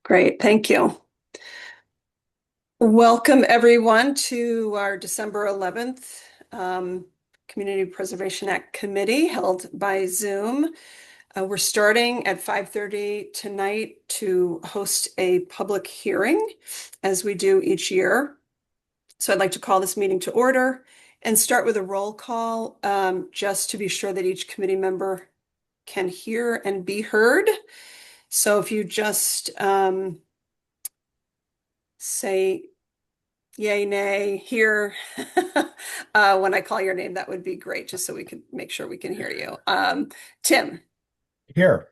Great, thank you. Welcome, everyone, to our December 11th Community Preservation Act Committee held by Zoom. We're starting at 5:30 tonight to host a public hearing, as we do each year. So I'd like to call this meeting to order and start with a roll call, just to be sure that each committee member can hear and be heard. So if you just say yay, nay, here. When I call your name, that would be great, just so we can make sure we can hear you. Tim, Here.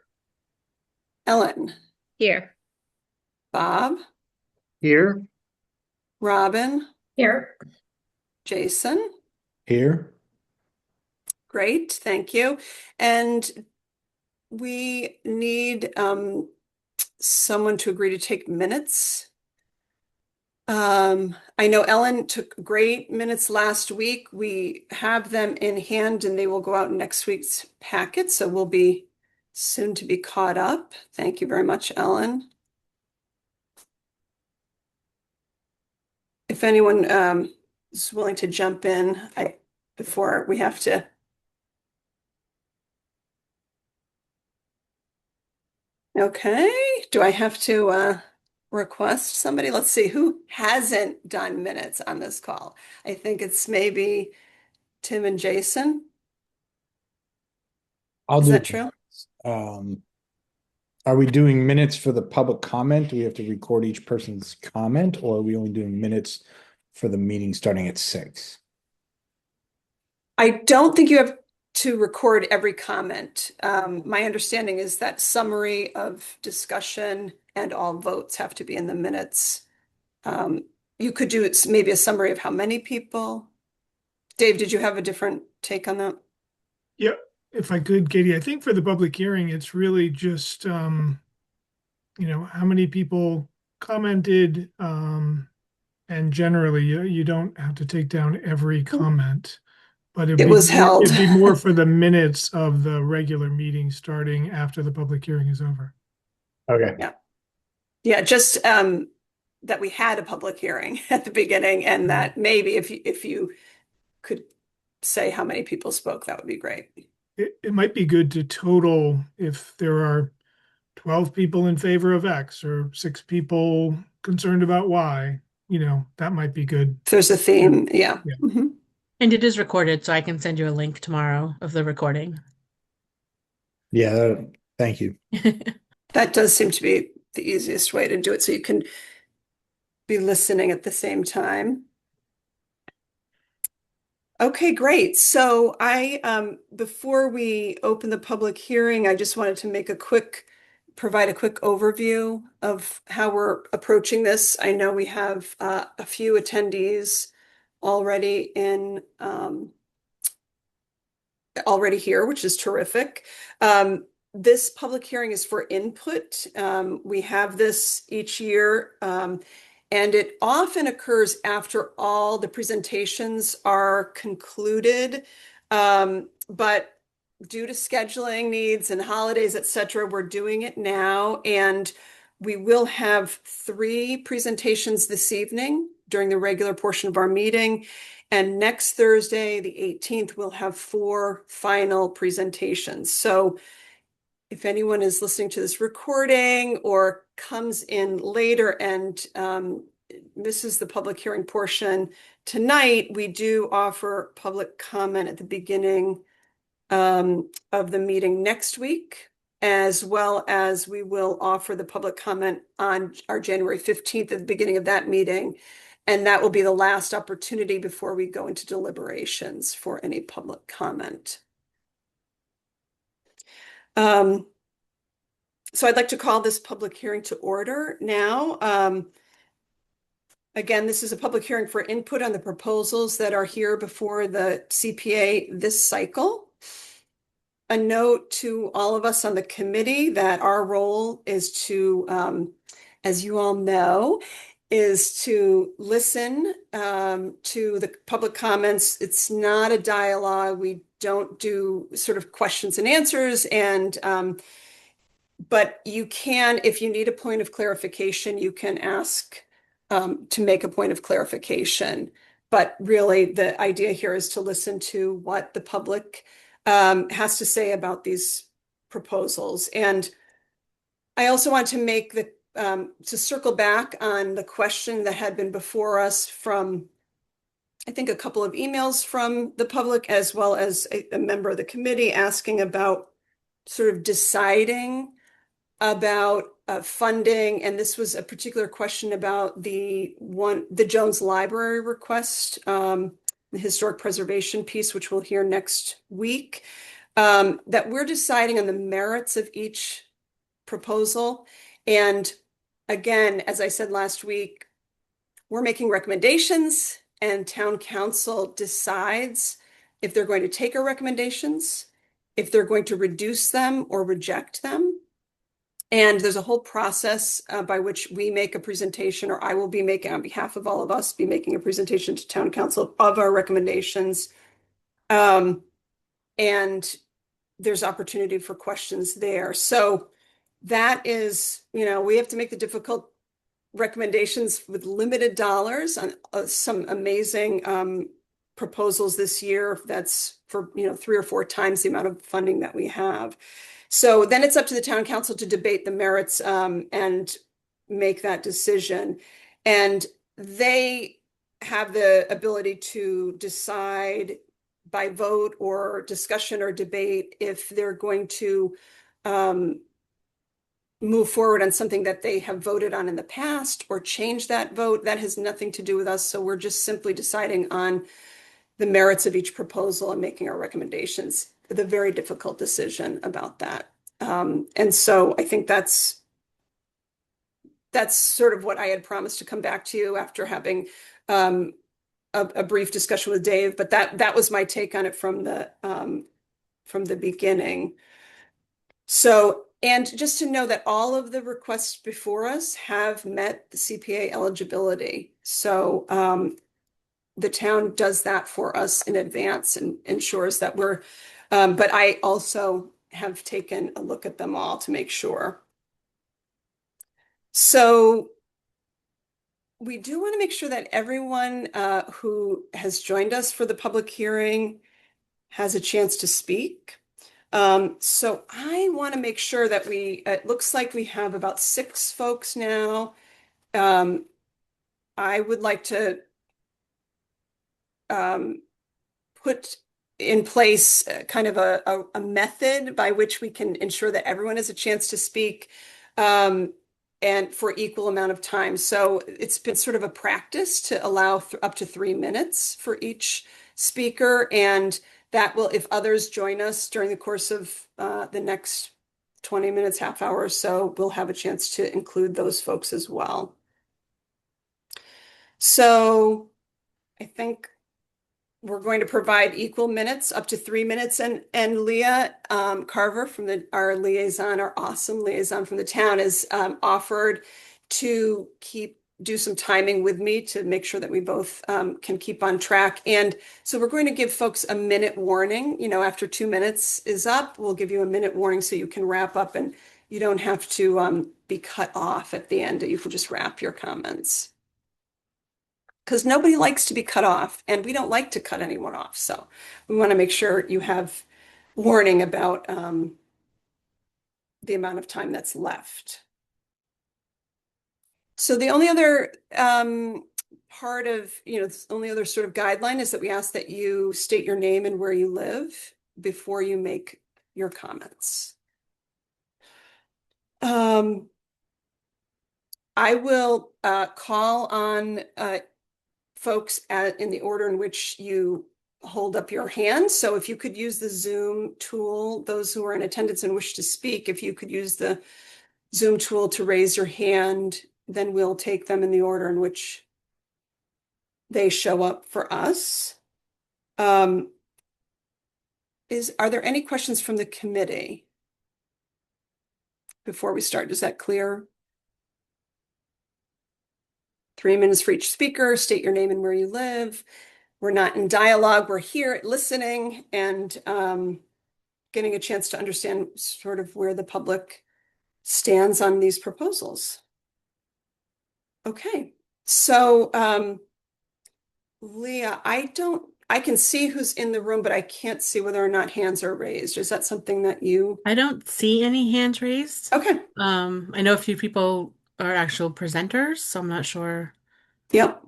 Ellen, Here. Bob, Here. Robin, Here. Jason. Here. Great, thank you. And we need someone to agree to take minutes. I know Ellen took great minutes last week. We have them in hand and they will go out in next week's packet, so we'll be soon to be caught up. Thank you very much, Ellen. If anyone is willing to jump in, before we have to. Okay, do I have to request somebody? Let's see, who hasn't done minutes on this call? I think it's maybe Tim and Jason. I'll Is do that it. true? Are we doing minutes for the public comment? Do we have to record each person's comment, or are we only doing minutes for the meeting starting at 6? I don't think you have to record every comment. My understanding is that summary of discussion and all votes have to be in the minutes. You could do maybe a summary of how many people. Dave, did you have a different take on that? Yep. If I could, Katie, I think for the public hearing, it's really just, how many people commented, and generally you don't have to take down every comment, but It was held. it'd be more for the minutes of the regular meeting starting after the public hearing is over. Okay. Yeah, just that we had a public hearing at the beginning, and that maybe if you could say how many people spoke, that would be great. It might be good to total if there are 12 people in favor of X or 6 people concerned about Y, that might be good. If there's a theme, yeah. Yeah. Mhm. And it is recorded, so I can send you a link tomorrow of the recording. Yeah, thank you. That does seem to be the easiest way to do it, so you can be listening at the same time. Okay, great. So before we open the public hearing, I just wanted to provide a quick overview of how we're approaching this. I know we have a few attendees already already here, which is terrific. This public hearing is for input. We have this each year, and it often occurs after all the presentations are concluded. But due to scheduling needs and holidays, etc., we're doing it now. And we will have 3 presentations this evening during the regular portion of our meeting. And next Thursday, the 18th, we'll have 4 final presentations. So if anyone is listening to this recording or comes in later and misses the public hearing portion tonight, we do offer public comment at the beginning of the meeting next week, as well as we will offer the public comment on our January 15th at the beginning of that meeting. And that will be the last opportunity before we go into deliberations for any public comment. So I'd like to call this public hearing to order now. Again, this is a public hearing for input on the proposals that are here before the CPA this cycle. A note to all of us on the committee that our role is to, as you all know, is to listen to the public comments. It's not a dialogue. We don't do sort of questions and answers. And But you can, if you need a point of clarification, you can ask to make a point of clarification. But really, the idea here is to listen to what the public has to say about these proposals. And I also want to make to circle back on the question that had been before us from, I think, a couple of emails from the public, as well as a member of the committee asking about sort of deciding about funding. And this was a particular question about the Jones Library request, the historic preservation piece, which we'll hear next week, that we're deciding on the merits of each proposal. And again, as I said last week, we're making recommendations and town council decides if they're going to take our recommendations, if they're going to reduce them or reject them. And there's a whole process by which we make a presentation, or I will be making, on behalf of all of us, be making a presentation to town council of our recommendations. And there's opportunity for questions there. So that is, we have to make the difficult recommendations with limited dollars on some amazing proposals this year. That's for 3 or 4 times the amount of funding that we have. So then it's up to the town council to debate the merits and make that decision. And they have the ability to decide by vote or discussion or debate if they're going to move forward on something that they have voted on in the past or change that vote. That has nothing to do with us. So we're just simply deciding on the merits of each proposal and making our recommendations. The very difficult decision about that. And so I think that's sort of what I had promised to come back to you after having a brief discussion with Dave, but that was my take on it from the beginning. So, and just to know that all of the requests before us have met the CPA eligibility. So the town does that for us in advance and ensures that we're, but I also have taken a look at them all to make sure. So we do want to make sure that everyone who has joined us for the public hearing has a chance to speak. So I want to make sure that it looks like we have about 6 folks now. I would like to put in place kind of a method by which we can ensure that everyone has a chance to speak and for equal amount of time. So it's been sort of a practice to allow up to 3 minutes for each speaker. And that will, if others join us during the course of the next 20 minutes, half hour or so, we'll have a chance to include those folks as well. So I think we're going to provide equal minutes, up to 3 minutes. And Leah Carver from our liaison, our awesome liaison from the town, has offered to do some timing with me to make sure that we both can keep on track. And so we're going to give folks a minute warning. After 2 minutes is up, we'll give you a minute warning so you can wrap up and you don't have to be cut off at the end. You can just wrap your comments. Because nobody likes to be cut off, and we don't like to cut anyone off. So we want to make sure you have warning about the amount of time that's left. So the only other part of, the only other sort of guideline is that we ask that you state your name and where you live before you make your comments. I will call on folks in the order in which you hold up your hand. So if you could use the Zoom tool, those who are in attendance and wish to speak, if you could use the Zoom tool to raise your hand, then we'll take them in the order in which they show up for us. Are there any questions from the committee before we start? Is that clear? 3 minutes for each speaker, state your name and where you live. We're not in dialogue, we're here listening and getting a chance to understand sort of where the public stands on these proposals? Okay, so Leah, I can see who's in the room, but I can't see whether or not hands are raised. Is that something that you? I don't see any hands raised. Okay, I know a few people are actual presenters, so I'm not sure. yep.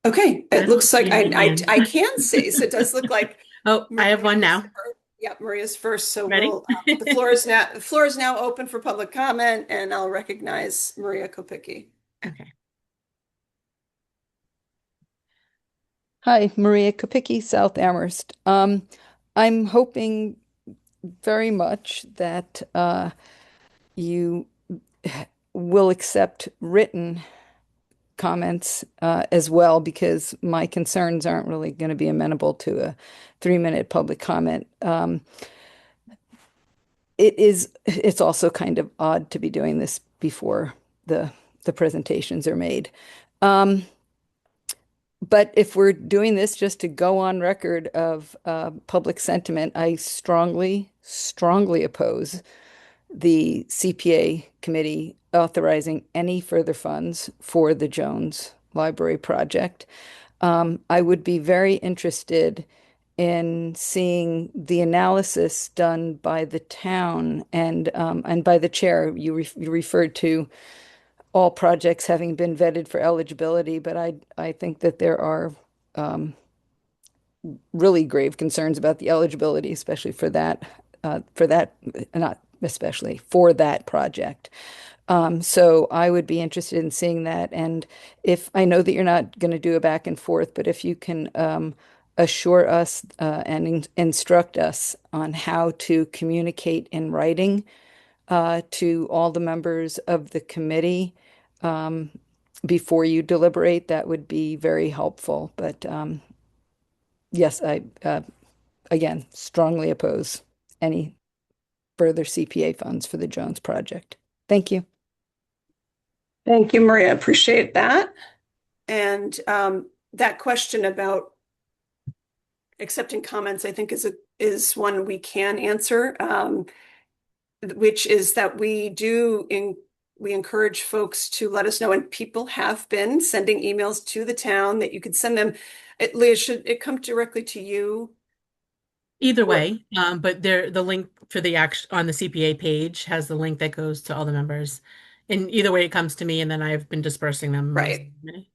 Okay, I it don't looks like see any hands. I can see. So it does look like Oh, I have one Maria's now. first. Yep, Maria's first. So Ready? the floor is now open for public comment, and I'll recognize Maria Kopicki. Okay. Hi, Maria Kopicki, South Amherst. I'm hoping very much that you will accept written comments as well, because my concerns aren't really going to be amenable to a 3-minute public comment. It's also kind of odd to be doing this before the presentations are made. But if we're doing this just to go on record of public sentiment, I strongly, strongly oppose the CPA committee authorizing any further funds for the Jones Library project. I would be very interested in seeing the analysis done by the town and by the chair. You referred to all projects having been vetted for eligibility, but I think that there are really grave concerns about the eligibility, especially not especially for that project. So I would be interested in seeing that. And if I know that you're not going to do a back and forth, but if you can assure us and instruct us on how to communicate in writing to all the members of the committee before you deliberate, that would be very helpful. But yes, I again strongly oppose any further CPA funds for the Jones project. Thank you. Thank you, Maria. Appreciate that. And that question about accepting comments, I think, is one we can answer, which is that we encourage folks to let us know, and people have been sending emails to the town that you could send them. Leah, should it come directly to you? Either Or- way, but the link for the action on the CPA page has the link that goes to all the members. And either way, it comes to me, and then I've been dispersing them. Right.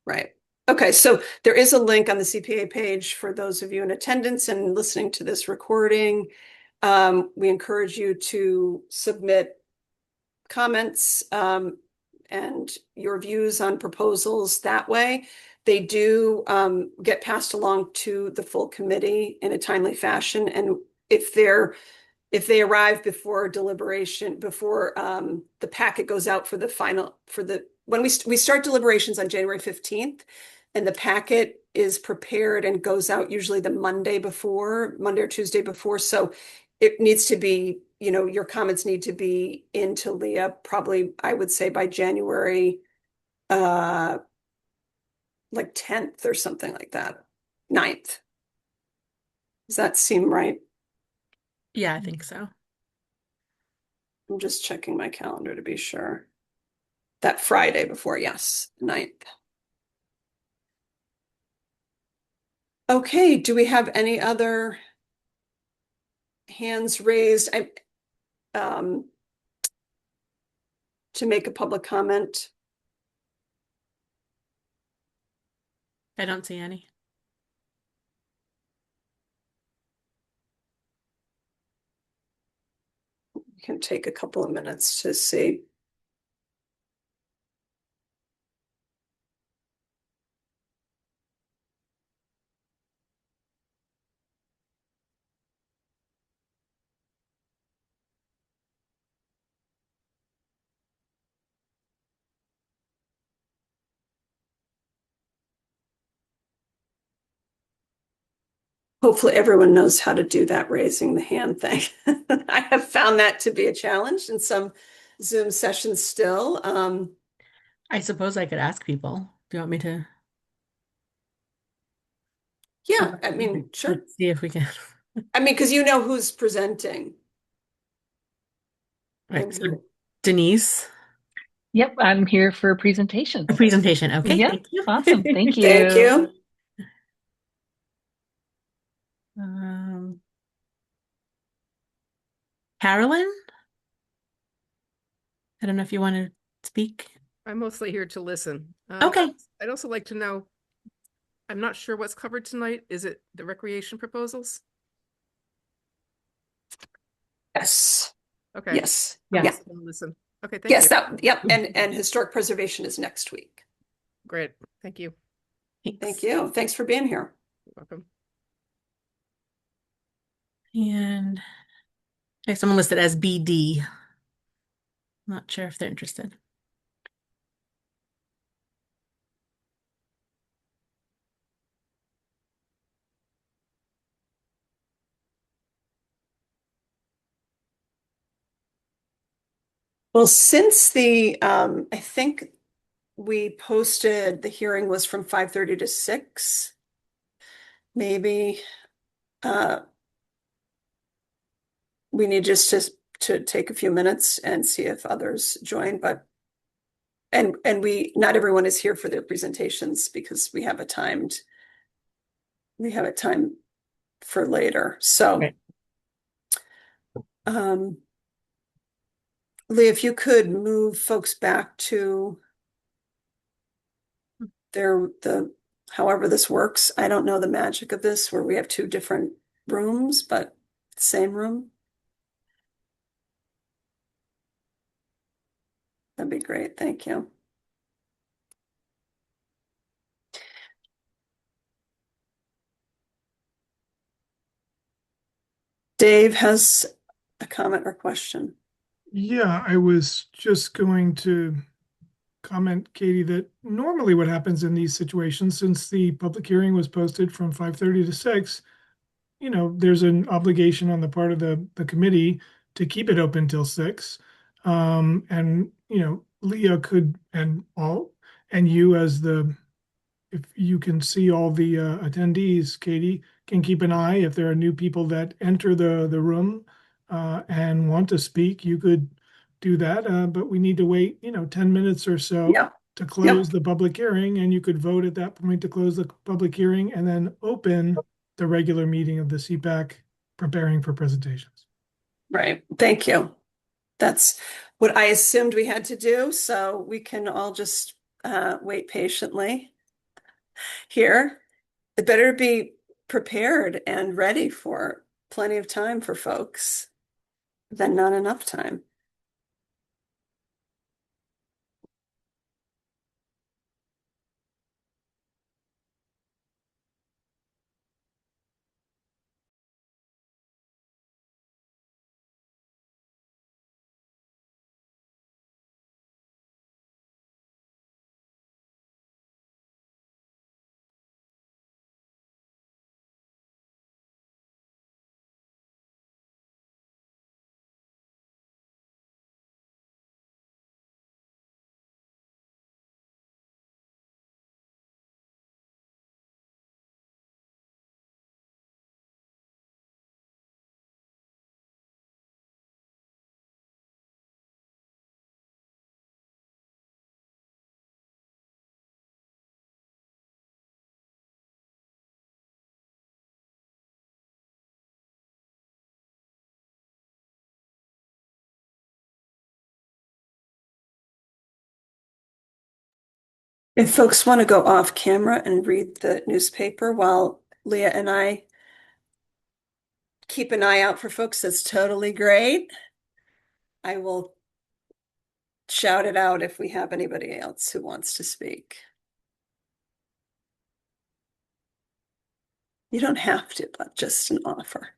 Right. Okay, so there is a link on the CPA page for those of you in attendance and listening to this recording. We encourage you to submit comments and your views on proposals that way. They do get passed along to the full committee in a timely fashion. And if they arrive before deliberation, before the packet goes out for the final, when we start deliberations on January 15th, and the packet is prepared and goes out usually the Monday or Tuesday before. So it needs to be, your comments need to be into Leah, probably, I would say by January, like 10th or something like that, 9th. Does that seem right? Yeah, I think so. I'm just checking my calendar to be sure. That Friday before, yes, 9th. Okay, do we have any other hands raised? To make a public comment? I don't see any. We can take a couple of minutes to see. Hopefully everyone knows how to do that raising the hand thing. I have found that to be a challenge in some Zoom sessions still. I suppose I could ask people. Do you want me to? Yeah, I mean, sure. Let's see if we can. I mean, because you know who's presenting. Right. So Denise, Yep, I'm here for a presentation. a presentation. Okay, Yep, thank you. awesome. Thank Thank you. you. Um, Carolyn, I don't know if you want to speak. I'm mostly here to listen. Okay. I'd also like to know, I'm not sure what's covered tonight. Is it the recreation proposals? Yes. Okay. Yes. Yeah. Yeah. Just gonna listen. Okay, thank Yes, you. that, yep. And historic preservation is next week. Great. Thank you. Thanks. Thank you. Thanks for being here. You're welcome. And okay, someone listed as BD. Not sure if they're interested. Well, since I think we posted the hearing was from 5:30 to 6, maybe, uh, we need just to take a few minutes and see if others join, but, and not everyone is here for their presentations because we have it timed for later. So, Right. Lee, if you could move folks back to however this works. I don't know the magic of this where we have two different rooms, but same room. That'd be great. Thank you. Dave has a comment or question. Yeah, I was just going to comment, Katie, that normally what happens in these situations, since the public hearing was posted from 5:30 to 6, there's an obligation on the part of the committee to keep it open till 6. And, Leah could, and you as if you can see all the attendees, Katie, can keep an eye if there are new people that enter the room and want to speak, you could do that. But we need to wait, 10 minutes or so Yeah. to close the public hearing, and you could vote at that point to close the public hearing and then open the regular meeting of the CPAC preparing for presentations. Right. Thank you. That's what I assumed we had to do. So we can all just wait patiently here. It better be prepared and ready for plenty of time for folks, then not enough time. If folks want to go off camera and read the newspaper while Leah and I keep an eye out for folks, that's totally great. I will shout it out if we have anybody else who wants to speak. You don't have to, but just an offer.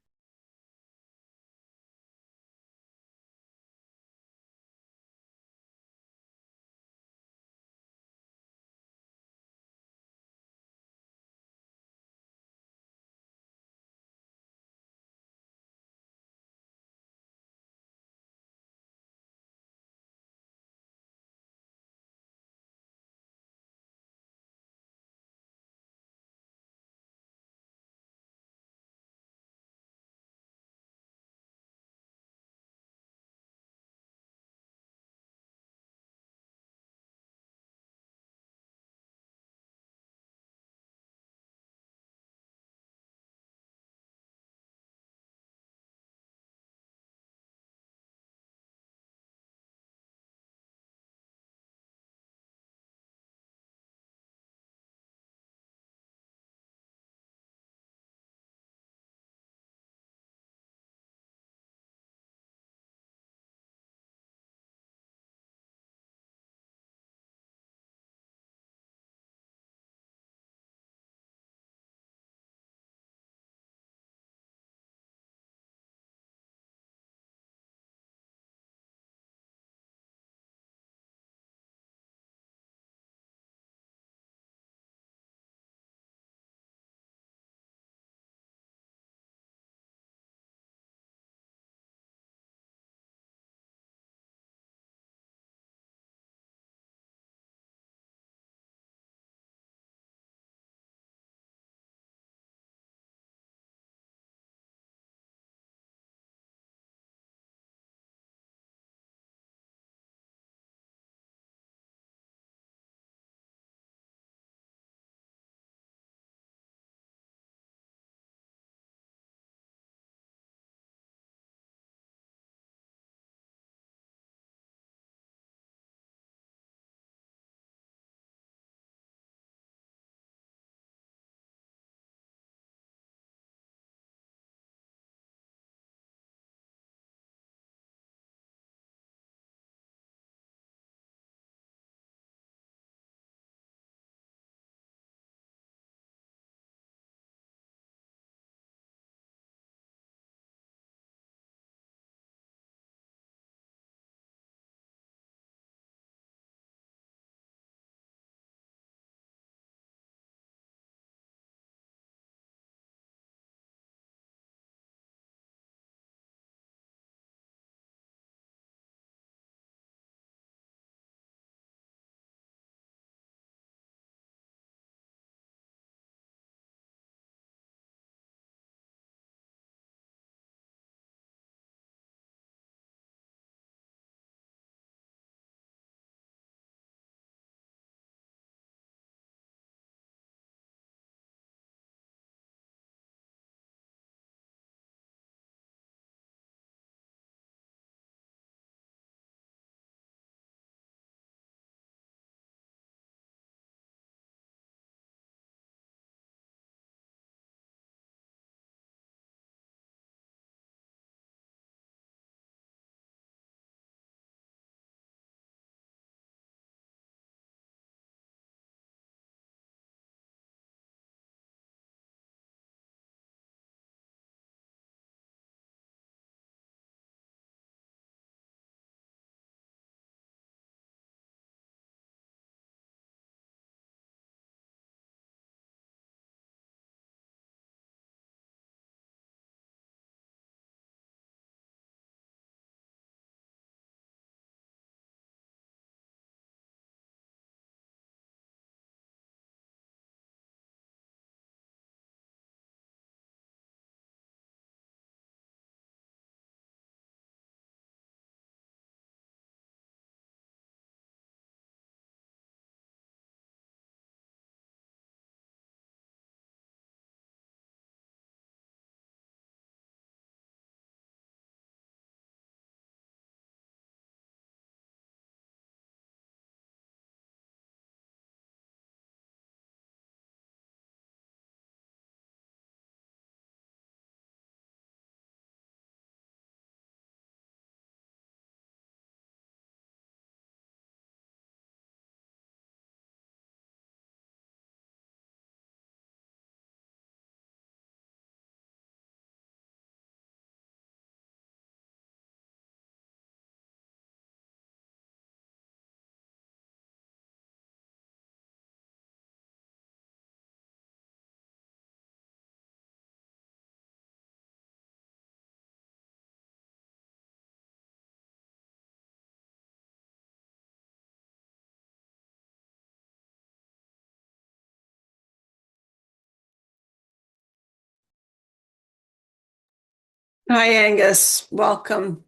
Hi, Angus. Welcome.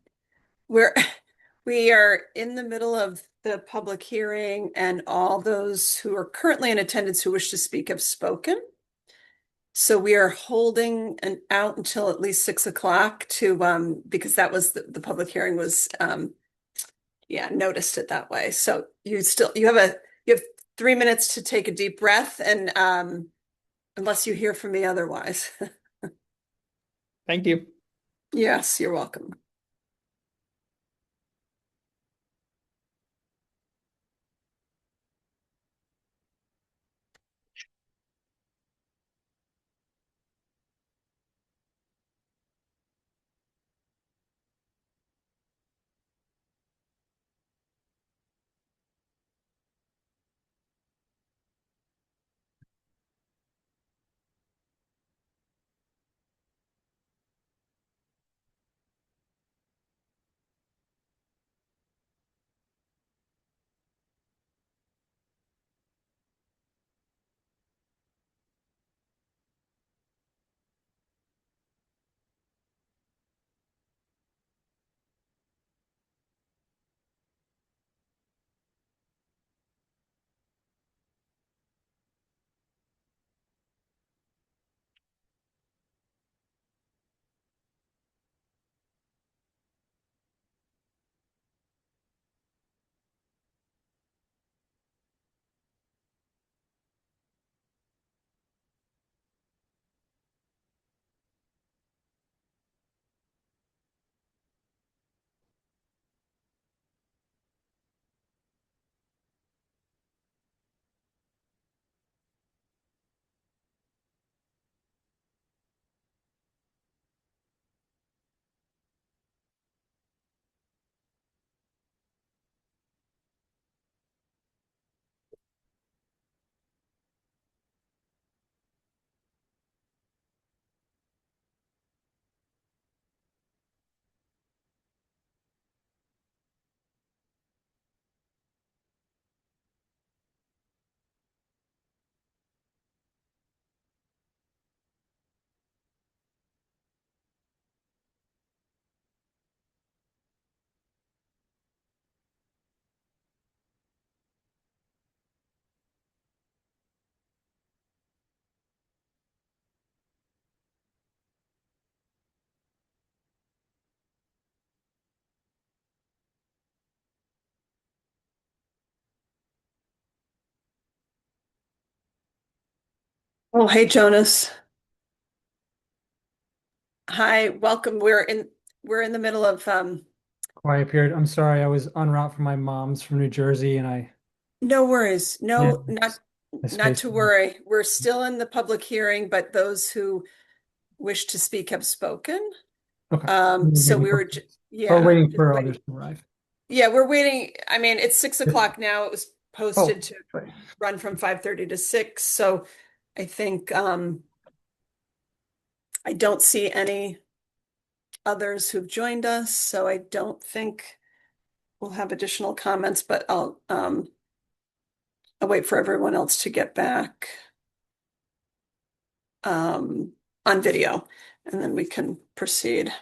We're we are in the middle of the public hearing, and all those who are currently in attendance who wish to speak have spoken. So we are holding an out until at least 6 o'clock to because that was the public hearing was yeah, noticed it that way. So you have 3 minutes to take a deep breath and unless you hear from me otherwise. Thank you. Yes, you're welcome. Oh, hey, Jonas. Hi, welcome. We're in the middle of Quiet period. I'm sorry, I was en route from my mom's from New Jersey and no worries. yeah, No, I not spaced. to worry. We're still in the public hearing, but those who wish to speak have spoken. Okay. So Waiting we for, were or yeah, waiting just for others waiting. to arrive. Yeah, we're waiting. I mean, it's 6 o'clock now. It was Oh, posted to right. run from 5:30 to 6. So I think I don't see any others who've joined us, so I don't think we'll have additional comments, but I'll wait for everyone else to get back on video, and then we can proceed.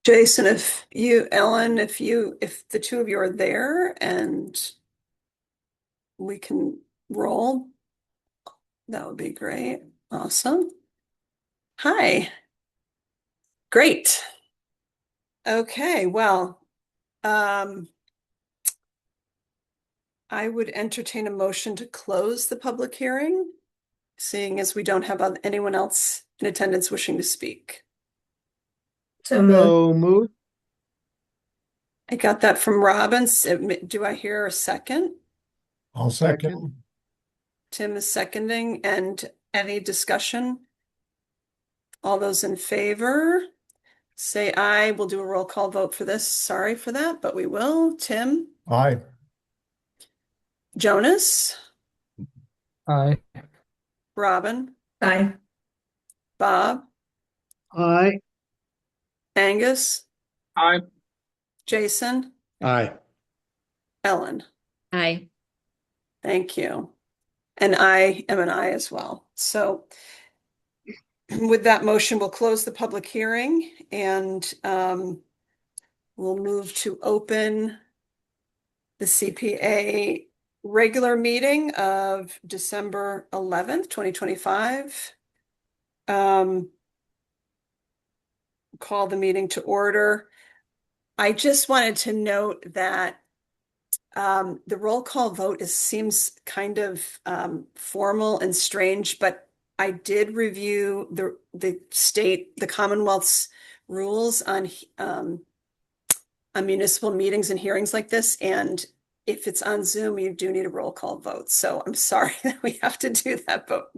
Jason, Ellen, if the two of you are there and we can roll, that would be great. Awesome. Hi. Great. Okay, well, um, I would entertain a motion to close the public hearing, seeing as we don't have anyone else in attendance wishing to speak. So moved. So move. I got that from Robbins. Do I hear a second? I'll second. Tim is seconding, and any discussion? All those in favor, say aye. We'll do a roll call vote for this. Sorry for that, but we will. Tim, Aye. Jonas, Aye. Robin, Aye. Bob, Aye. Angus, Aye. Jason, Aye. Ellen. Aye. Thank you. And I am an aye as well. So with that motion, we'll close the public hearing and we'll move to open the CPA regular meeting of December 11th, 2025. Call the meeting to order. I just wanted to note that the roll call vote seems kind of formal and strange, but I did review the Commonwealth's rules on municipal meetings and hearings like this, and if it's on Zoom, you do need a roll call vote. So I'm sorry that we have to do that, but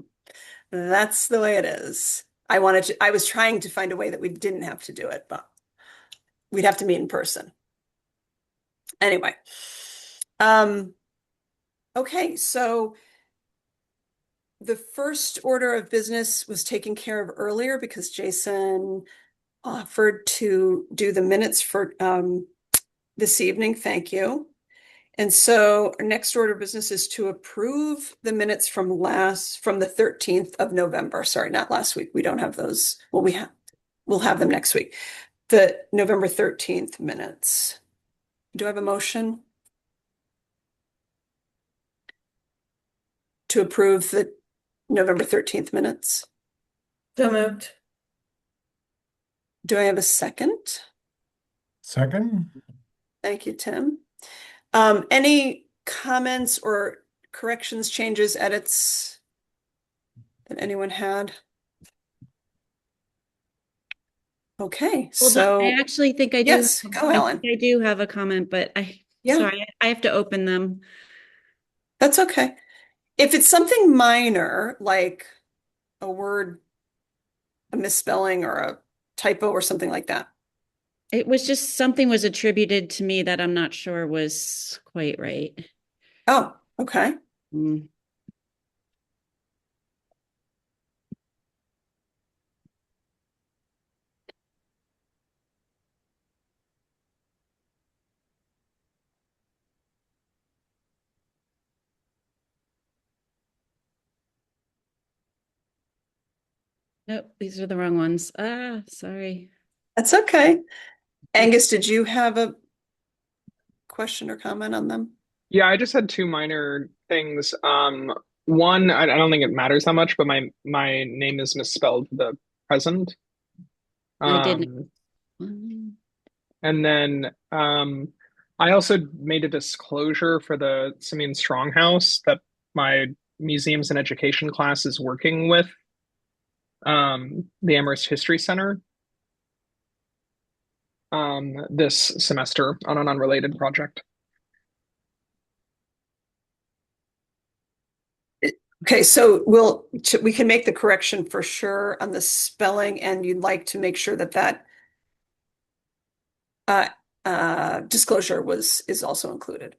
that's the way it is. I was trying to find a way that we didn't have to do it, but we'd have to meet in person. Anyway. Okay, so the first order of business was taken care of earlier because Jason offered to do the minutes for this evening. Thank you. And so our next order of business is to approve the minutes from the 13th of November. Sorry, not last week. We don't have those. Well, we'll have them next week. The November 13th minutes. Do I have a motion to approve the November 13th minutes? So moved. Do I have a second? Second? Thank you, Tim. Any comments or corrections, changes, edits that anyone had? Okay, Hold so on. I actually think I do. yes, go, Ellen. I do have a comment, but Yeah. sorry, I have to open them. That's okay. If it's something minor, like a word, a misspelling or a typo or something like that. It was just something was attributed to me that I'm not sure was quite right. Oh, okay. Mm. Nope, these are the wrong ones. Ah, sorry. That's okay. Angus, did you have a question or comment on them? Yeah, I just had two minor things. One, I don't think it matters that much, but my name is misspelled for the present. I didn't. And then I also made a disclosure for the Simeon Stronghouse that my museums and education class is working with the Amherst History Center this semester on an unrelated project. Okay, so we can make the correction for sure on the spelling, and you'd like to make sure that disclosure is also included.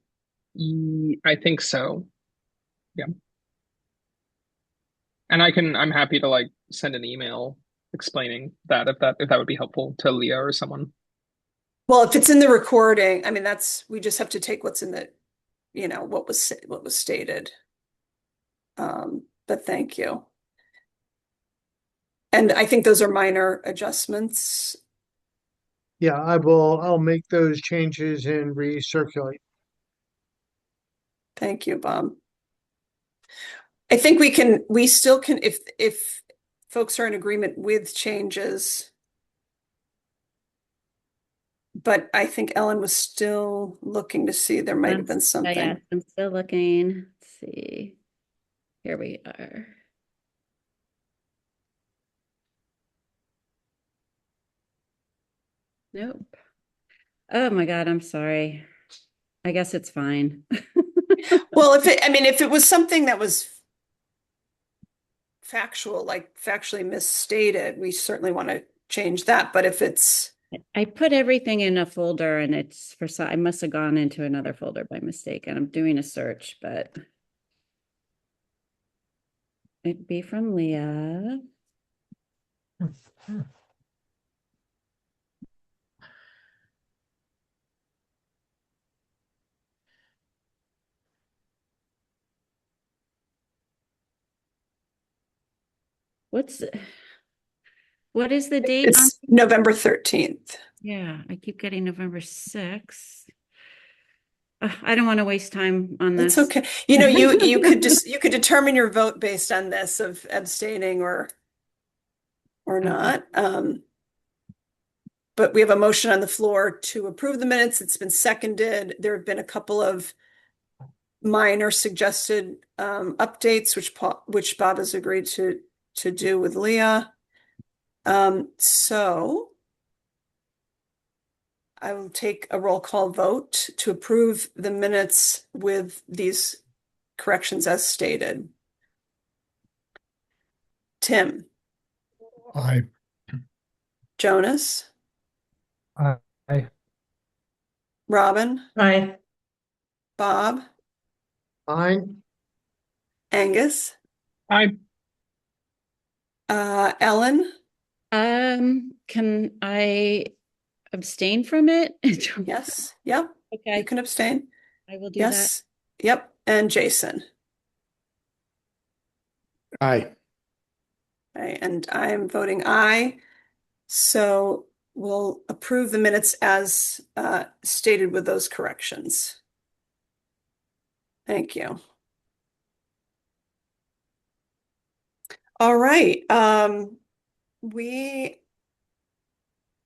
I think so. Yeah. And I'm happy to like send an email explaining that if that would be helpful to Leah or someone. Well, if it's in the recording, I mean we just have to take what's in the, what was stated. But thank you. And I think those are minor adjustments. Yeah, I'll make those changes and recirculate. Thank you, Bob. I think we still can, if folks are in agreement with changes. But I think Ellen was still looking to see, there might have been something. Yes, I'm still looking. Let's see. Here we are. Nope. Oh my God, I'm sorry. I guess it's fine. Well, if it was something that was factual, like factually misstated, we certainly want to change that. But if it's, I put everything in a folder and it's for some, I must have gone into another folder by mistake and I'm doing a search, but it'd be from Leah. What is the date on? it's November 13th. Yeah, I keep getting November 6th. I don't want to waste time on That's this. okay. You know, you could just, you could determine your vote based on this of abstaining or not. But we have a motion on the floor to approve the minutes. It's been seconded. There have been a couple of minor suggested updates, which Bob has agreed to do with Leah. So I will take a roll call vote to approve the minutes with these corrections as stated. Tim, Aye. Jonas, Aye. Robin, Aye. Bob, fine, Angus, I Ellen. Can I abstain from it? Yes. Yep. Okay, You can abstain. I will do that. Yes. Yep. And Jason. Aye. Okay, and I'm voting aye. So we'll approve the minutes as stated with those corrections. Thank you. All right. We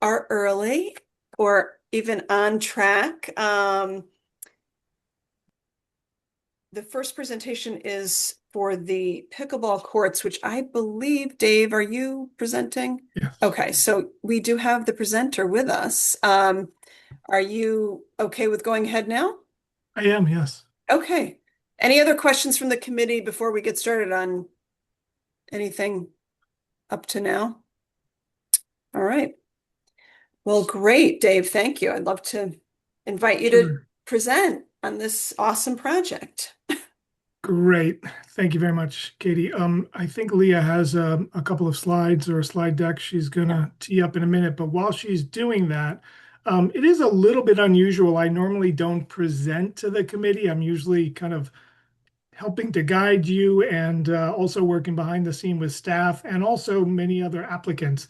are early or even on track. The first presentation is for the pickleball courts, which I believe, Dave, are you presenting? Yes. Okay, so we do have the presenter with us. Are you okay with going ahead now? I am, yes. Okay. Any other questions from the committee before we get started on anything up to now? All right. Well, great, Dave. Thank you. I'd love to invite you to Sure. present on this awesome project. Great. Thank you very much, Katie. I think Leah has a couple of slides or a slide deck she's gonna tee up in a minute, but while she's doing that, it is a little bit unusual. I normally don't present to the committee. I'm usually kind of helping to guide you and also working behind the scene with staff and also many other applicants.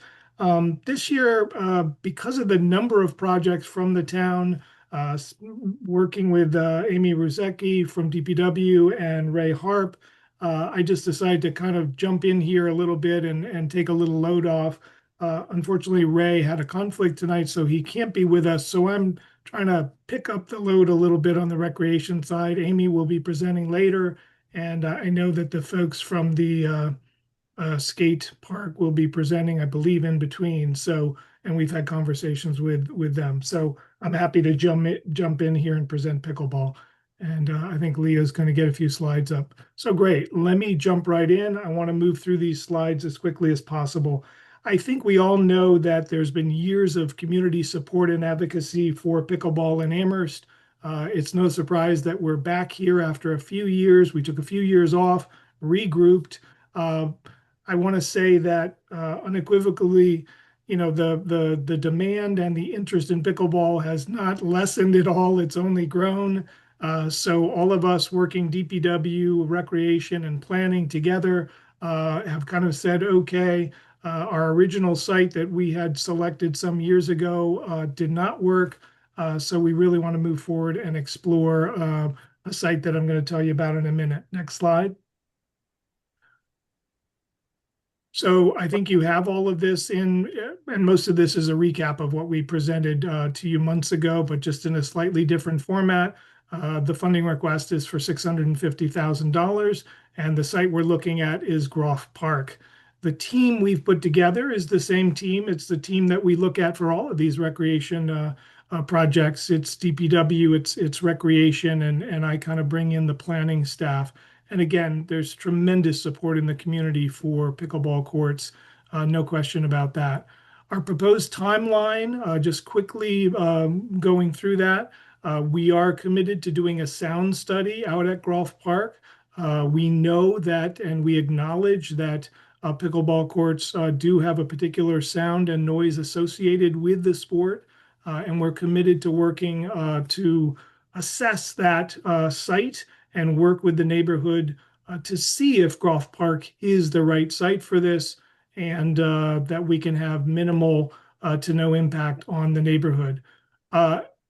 This year, because of the number of projects from the town, working with Amy Ruzecki from DPW and Ray Harp, I just decided to kind of jump in here a little bit and take a little load off. Unfortunately, Ray had a conflict tonight, so he can't be with us. So I'm trying to pick up the load a little bit on the recreation side. Amy will be presenting later, and I know that the folks from the skate park will be presenting, I believe, in between. So, and we've had conversations with them. So I'm happy to jump in here and present pickleball. And I think Leah's going to get a few slides up. So great. Let me jump right in. I want to move through these slides as quickly as possible. I think we all know that there's been years of community support and advocacy for pickleball in Amherst. It's no surprise that we're back here after a few years. We took a few years off, regrouped. I want to say that unequivocally, you know, the demand and the interest in pickleball has not lessened at all. It's only grown. So all of us working DPW, recreation, and planning together have kind of said, okay, our original site that we had selected some years ago did not work. So we really want to move forward and explore a site that I'm going to tell you about in a minute. Next slide. So I think you have all of this in, and most of this is a recap of what we presented to you months ago, but just in a slightly different format. The funding request is for $650,000, and the site we're looking at is Groff Park. The team we've put together is the same team. It's the team that we look at for all of these recreation projects. It's DPW, it's recreation, and I kind of bring in the planning staff. And again, there's tremendous support in the community for pickleball courts. No question about that. Our proposed timeline, just quickly going through that, we are committed to doing a sound study out at Groff Park. We know that and we acknowledge that pickleball courts do have a particular sound and noise associated with the sport, and we're committed to working to assess that site and work with the neighborhood to see if Groff Park is the right site for this, and that we can have minimal to no impact on the neighborhood.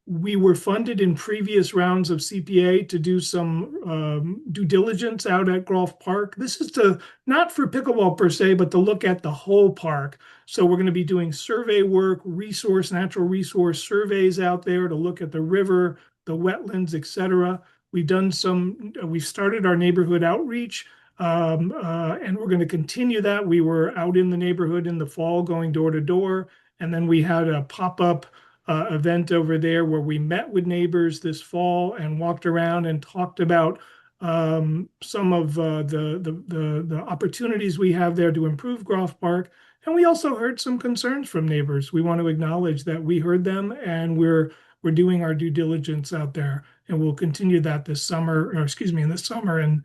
We were funded in previous rounds of CPA to do some due diligence out at Groff Park. This is to not for pickleball per se, but to look at the whole park. So we're going to be doing survey work, natural resource surveys out there to look at the river, the wetlands, etc. We've started our neighborhood outreach, and we're going to continue that. We were out in the neighborhood in the fall going door to door, and then we had a pop-up event over there where we met with neighbors this fall and walked around and talked about some of the opportunities we have there to improve Groff Park. And we also heard some concerns from neighbors. We want to acknowledge that we heard them, and we're doing our due diligence out there, and we'll continue that this summer, or excuse me, in the summer and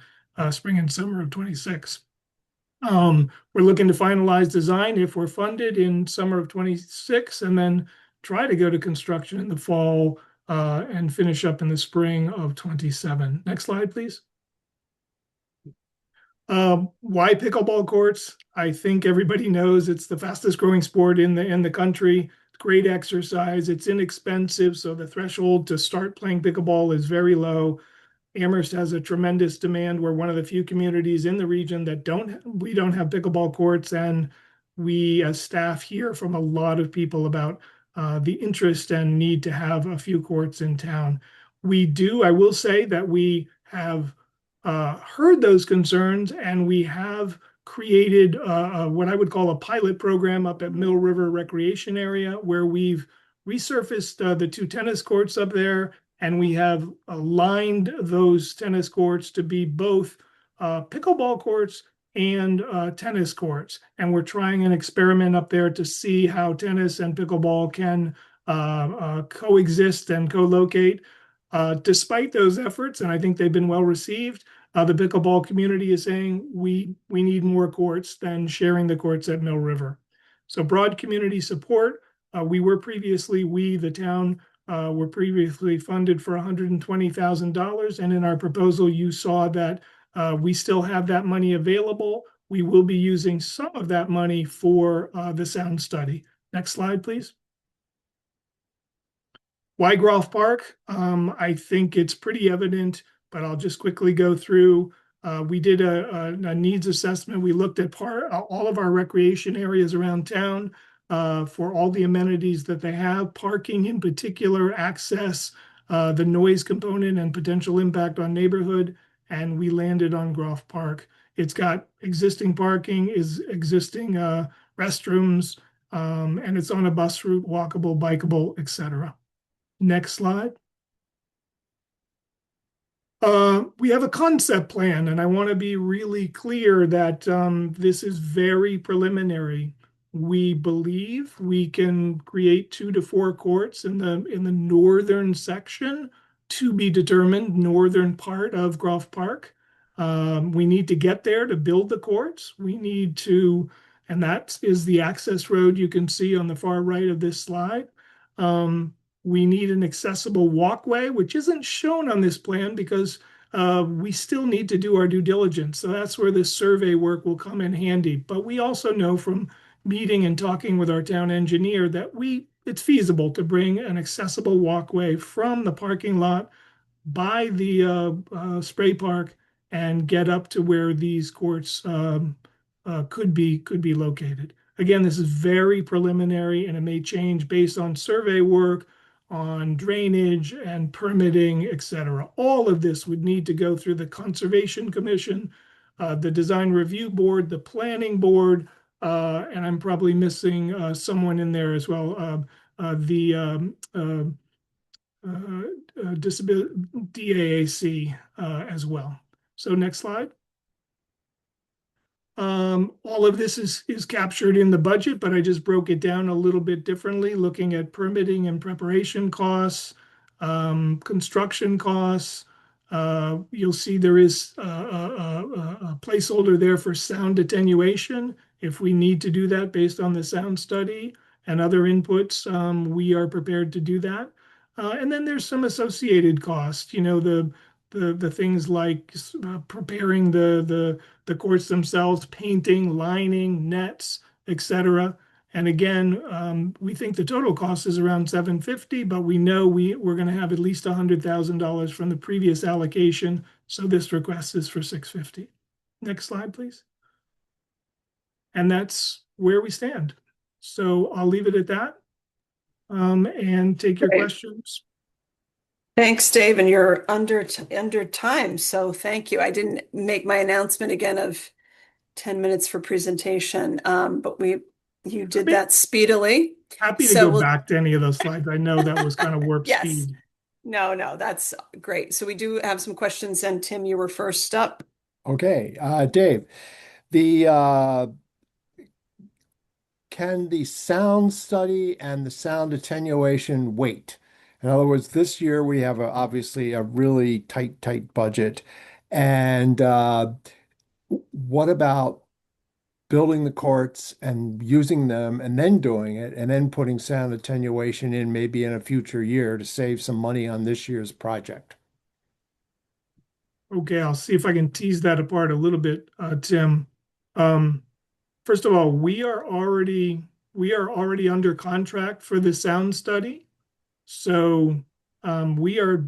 spring and summer of 26. We're looking to finalize design if we're funded in summer of 26, and then try to go to construction in the fall and finish up in the spring of 27. Next slide, please. Why pickleball courts? I think everybody knows it's the fastest growing sport in the country. Great exercise. It's inexpensive, so the threshold to start playing pickleball is very low. Amherst has a tremendous demand. We're one of the few communities in the region that we don't have pickleball courts, and we as staff hear from a lot of people about the interest and need to have a few courts in town. I will say that we have heard those concerns, and we have created what I would call a pilot program up at Mill River Recreation Area, where we've resurfaced the 2 tennis courts up there, and we have aligned those tennis courts to be both pickleball courts and tennis courts. And we're trying an experiment up there to see how tennis and pickleball can coexist and co-locate. Despite those efforts, and I think they've been well received, the pickleball community is saying we need more courts than sharing the courts at Mill River. So broad community support. The town were previously funded for $120,000. And in our proposal, you saw that we still have that money available. We will be using some of that money for the sound study. Next slide, please. Why Groff Park? I think it's pretty evident, but I'll just quickly go through. We did a needs assessment. We looked at all of our recreation areas around town for all the amenities that they have, parking in particular, access, the noise component and potential impact on neighborhood, and we landed on Groff Park. It's got existing parking, existing restrooms, and it's on a bus route, walkable, bikeable, etc. Next slide. We have a concept plan, and I want to be really clear that this is very preliminary. We believe we can create 2 to 4 courts in the northern section, to be determined, northern part of Groff Park. We need to get there to build the courts. And that is the access road you can see on the far right of this slide. We need an accessible walkway, which isn't shown on this plan because we still need to do our due diligence. So that's where this survey work will come in handy. But we also know from meeting and talking with our town engineer that it's feasible to bring an accessible walkway from the parking lot by the spray park and get up to where these courts could be located. Again, this is very preliminary, and it may change based on survey work, on drainage and permitting, etc. All of this would need to go through the Conservation Commission, the Design Review Board, the Planning Board, and I'm probably missing someone in there as well, the DAAC as well. So next slide. All of this is captured in the budget, but I just broke it down a little bit differently, looking at permitting and preparation costs, construction costs. You'll see there is a placeholder there for sound attenuation. If we need to do that based on the sound study and other inputs, we are prepared to do that. And then there's some associated costs, the things like preparing the courts themselves, painting, lining, nets, etc. And again, we think the total cost is around $750, but we know we're going to have at least $100,000 from the previous allocation. So this request is for $650. Next slide, please. And that's where we stand. So I'll leave it at that and take your Great. questions. Thanks, Dave, and you're under time, so thank you. I didn't make my announcement again of 10 minutes for presentation, but you did that speedily. Happy to So go we'll- back to any of those slides. I know that was kind of warp Yes. speed. No, that's great. So we do have some questions, and Tim, you were first up. Okay, Dave, can the sound study and the sound attenuation wait? In other words, this year we have obviously a really tight budget. And what about building the courts and using them and then doing it and then putting sound attenuation in maybe in a future year to save some money on this year's project? Okay, I'll see if I can tease that apart a little bit, Tim. First of all, we are already under contract for the sound study. So we are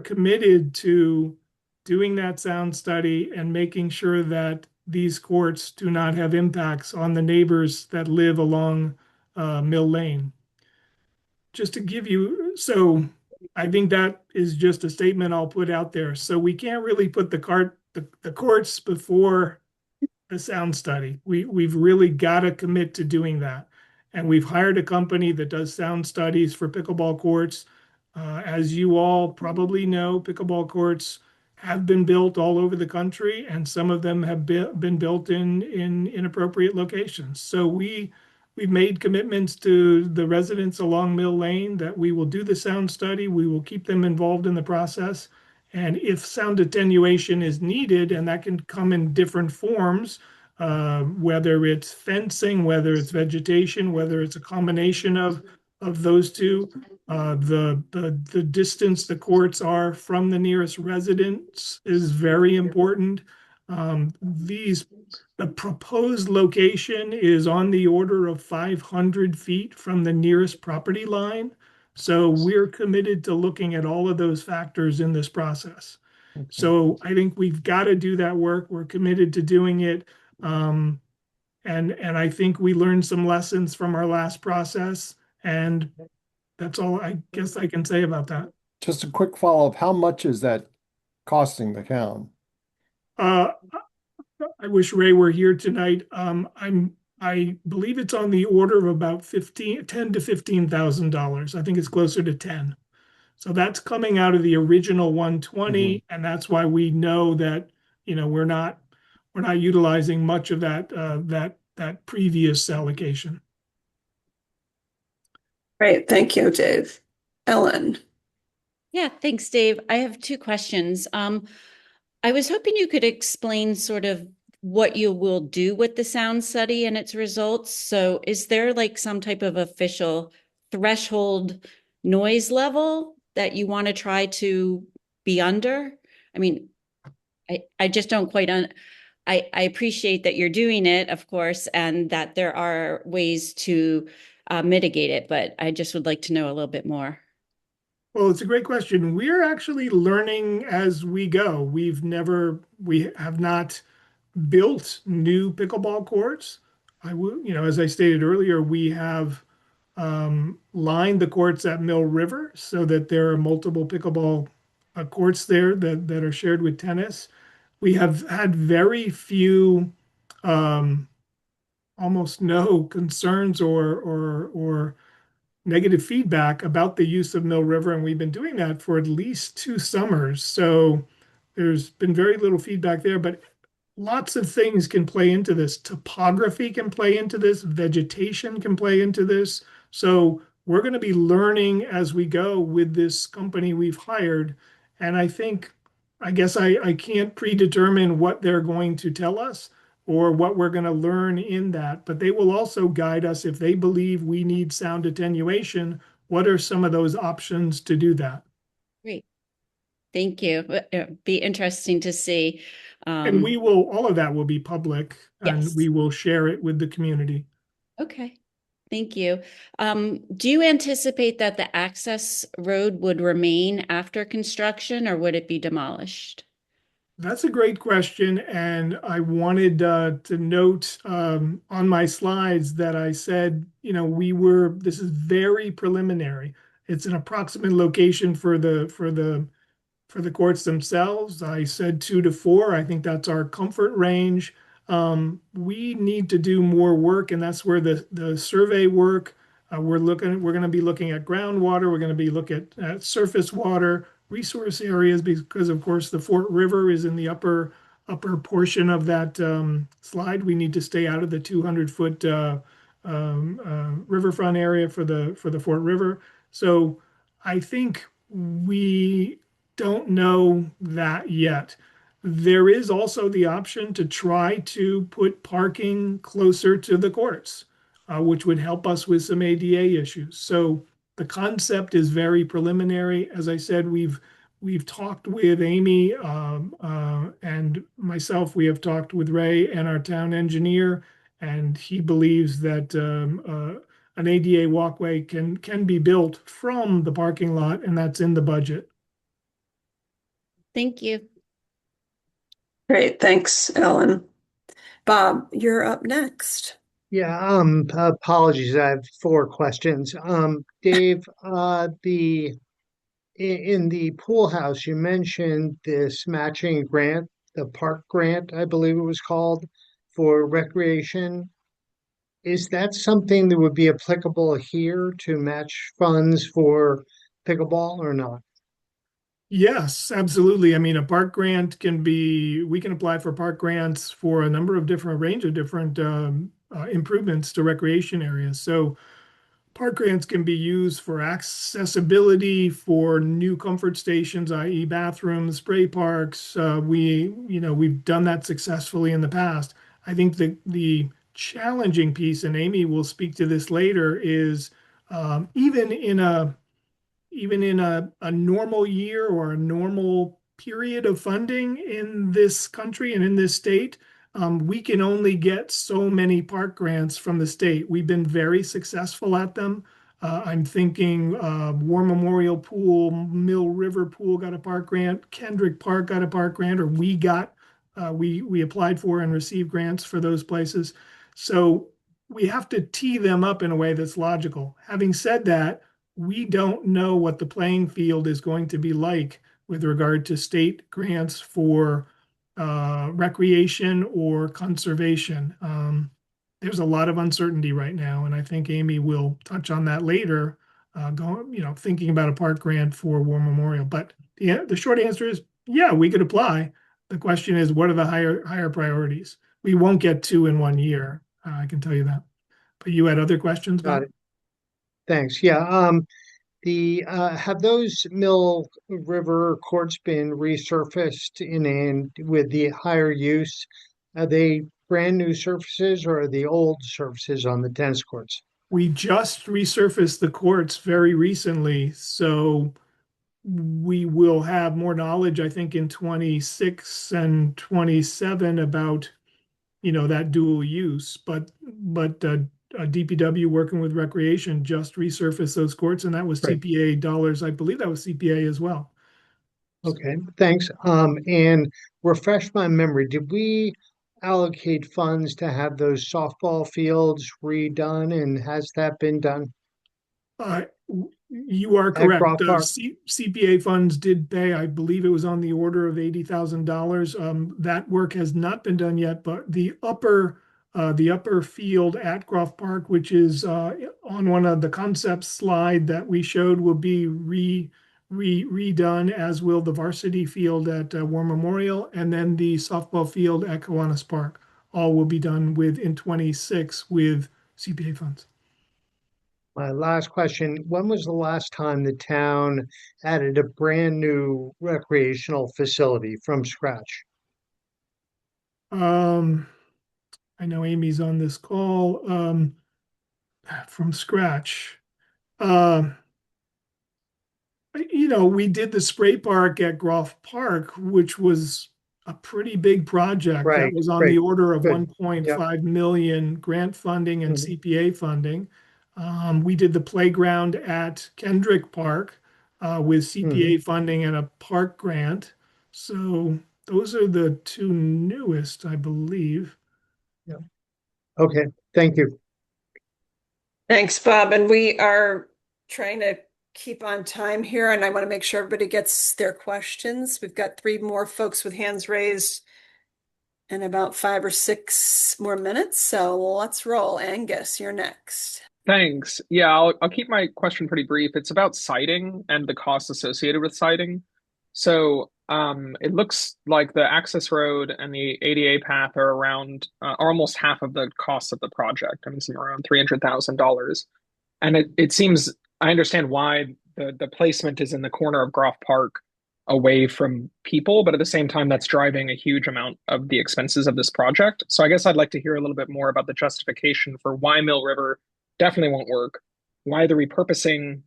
committed to doing that sound study and making sure that these courts do not have impacts on the neighbors that live along Mill Lane. Just to give you, so I think that is just a statement I'll put out there. So we can't really put the courts before the sound study. We've really got to commit to doing that. And we've hired a company that does sound studies for pickleball courts. As you all probably know, pickleball courts have been built all over the country, and some of them have been built in inappropriate locations. So we've made commitments to the residents along Mill Lane that we will do the sound study. We will keep them involved in the process. And if sound attenuation is needed, and that can come in different forms, whether it's fencing, whether it's vegetation, whether it's a combination of those two, the distance the courts are from the nearest residence is very important. The proposed location is on the order of 500 feet from the nearest property line. So we're committed to looking at all of those factors in this process. Okay. So I think we've got to do that work. We're committed to doing it. And I think we learned some lessons from our last process. And that's all I guess I can say about that. Just a quick follow-up. How much is that costing the town? I wish Ray were here tonight. I believe it's on the order of about $10,000 to $15,000. I think it's closer to 10. So that's coming out of the original 120, and that's why we know that we're not utilizing much of that previous allocation. Great, thank you, Dave. Ellen. Yeah, thanks, Dave. I have two questions. I was hoping you could explain sort of what you will do with the sound study and its results. So is there like some type of official threshold noise level that you want to try to be under? I mean, I just don't quite I appreciate that you're doing it, of course, and that there are ways to mitigate it, but I just would like to know a little bit more. Well, it's a great question. We're actually learning as we go. We have not built new pickleball courts. As I stated earlier, we have lined the courts at Mill River so that there are multiple pickleball courts there that are shared with tennis. We have had very few, almost no concerns or negative feedback about the use of Mill River, and we've been doing that for at least 2 summers. So There's been very little feedback there, but lots of things can play into this. Topography can play into this, vegetation can play into this. So we're going to be learning as we go with this company we've hired. And I guess I can't predetermine what they're going to tell us or what we're going to learn in that, but they will also guide us if they believe we need sound attenuation. What are some of those options to do that? Great. Thank you. It'll be interesting to see. And all of that will be public, and Yes. we will share it with the community. Okay. Thank you. Do you anticipate that the access road would remain after construction, or would it be demolished? That's a great question, and I wanted to note on my slides that I said, this is very preliminary. It's an approximate location for the courts themselves. I said 2 to 4. I think that's our comfort range. We need to do more work, and that's where the survey work. We're going to be looking at groundwater. We're going to be looking at surface water resource areas, because of course the Fort River is in the upper portion of that slide. We need to stay out of the 200-foot riverfront area for the Fort River. So I think we don't know that yet. There is also the option to try to put parking closer to the courts, which would help us with some ADA issues. So the concept is very preliminary. As I said, we've talked with Amy and myself. We have talked with Ray and our town engineer, and he believes that an ADA walkway can be built from the parking lot, and that's in the budget. Thank you. Great, thanks, Ellen. Bob, you're up next. Yeah, apologies. I have 4 questions. Dave, in the pool house, you mentioned this matching grant, the park grant, I believe it was called, for recreation. Is that something that would be applicable here to match funds for pickleball or not? Yes, absolutely. I mean, a park grant we can apply for park grants for a range of different improvements to recreation areas. So park grants can be used for accessibility, for new comfort stations, i.e. bathrooms, spray parks. We've done that successfully in the past. I think the challenging piece, and Amy will speak to this later, is even in a normal year or a normal period of funding in this country and in this state, we can only get so many park grants from the state. We've been very successful at them. I'm thinking War Memorial Pool, Mill River Pool got a park grant, Kendrick Park got a park grant, or we applied for and received grants for those places. So we have to tee them up in a way that's logical. Having said that, we don't know what the playing field is going to be like with regard to state grants for recreation or conservation. There's a lot of uncertainty right now, and I think Amy will touch on that later, thinking about a park grant for War Memorial. But the short answer is, yeah, we could apply. The question is, what are the higher priorities? We won't get 2 in 1 year, I can tell you that. But you had other questions, Bob? Got it. Thanks. Yeah. Have those Mill River courts been resurfaced with the higher use? Are they brand new surfaces, or are the old surfaces on the tennis courts? We just resurfaced the courts very recently, so we will have more knowledge, I think, in 26 and 27 about, that dual use. But DPW working with recreation just resurfaced those courts, and that was Right. CPA dollars. I believe that was CPA as well. Okay, thanks. And refresh my memory. Did we allocate funds to have those softball fields redone, and has that been done? You are At correct. Groff Park? CPA funds did pay. I believe it was on the order of $80,000. That work has not been done yet, but the upper field at Groff Park, which is on one of the concept slide that we showed, will be redone, as will the varsity field at War Memorial, and then the softball field at Kiwanis Park. All will be done in 26 with CPA funds. My last question, when was the last time the town added a brand new recreational facility from scratch? I know Amy's on this call, from scratch. We did the spray park at Groff Park, which was a pretty big project. That Right, was on great, the order of good. 1.5 million grant funding and Mhm. CPA funding. We did the playground at Kendrick Park with CPA funding and a park grant. So those are the two newest, I believe. Okay, thank you. Thanks, Bob. And we are trying to keep on time here, and I want to make sure everybody gets their questions. We've got 3 more folks with hands raised in about 5 or 6 more minutes. So let's roll. Angus, you're next. Thanks. Yeah, I'll keep my question pretty brief. It's about siting and the costs associated with siting. So, it looks like the access road and the ADA path are around are almost half of the cost of the project. I mean, somewhere around $300,000. And it seems I understand why the placement is in the corner of Groff Park away from people, but at the same time, that's driving a huge amount of the expenses of this project. So I guess I'd like to hear a little bit more about the justification for why Mill River definitely won't work, why the repurposing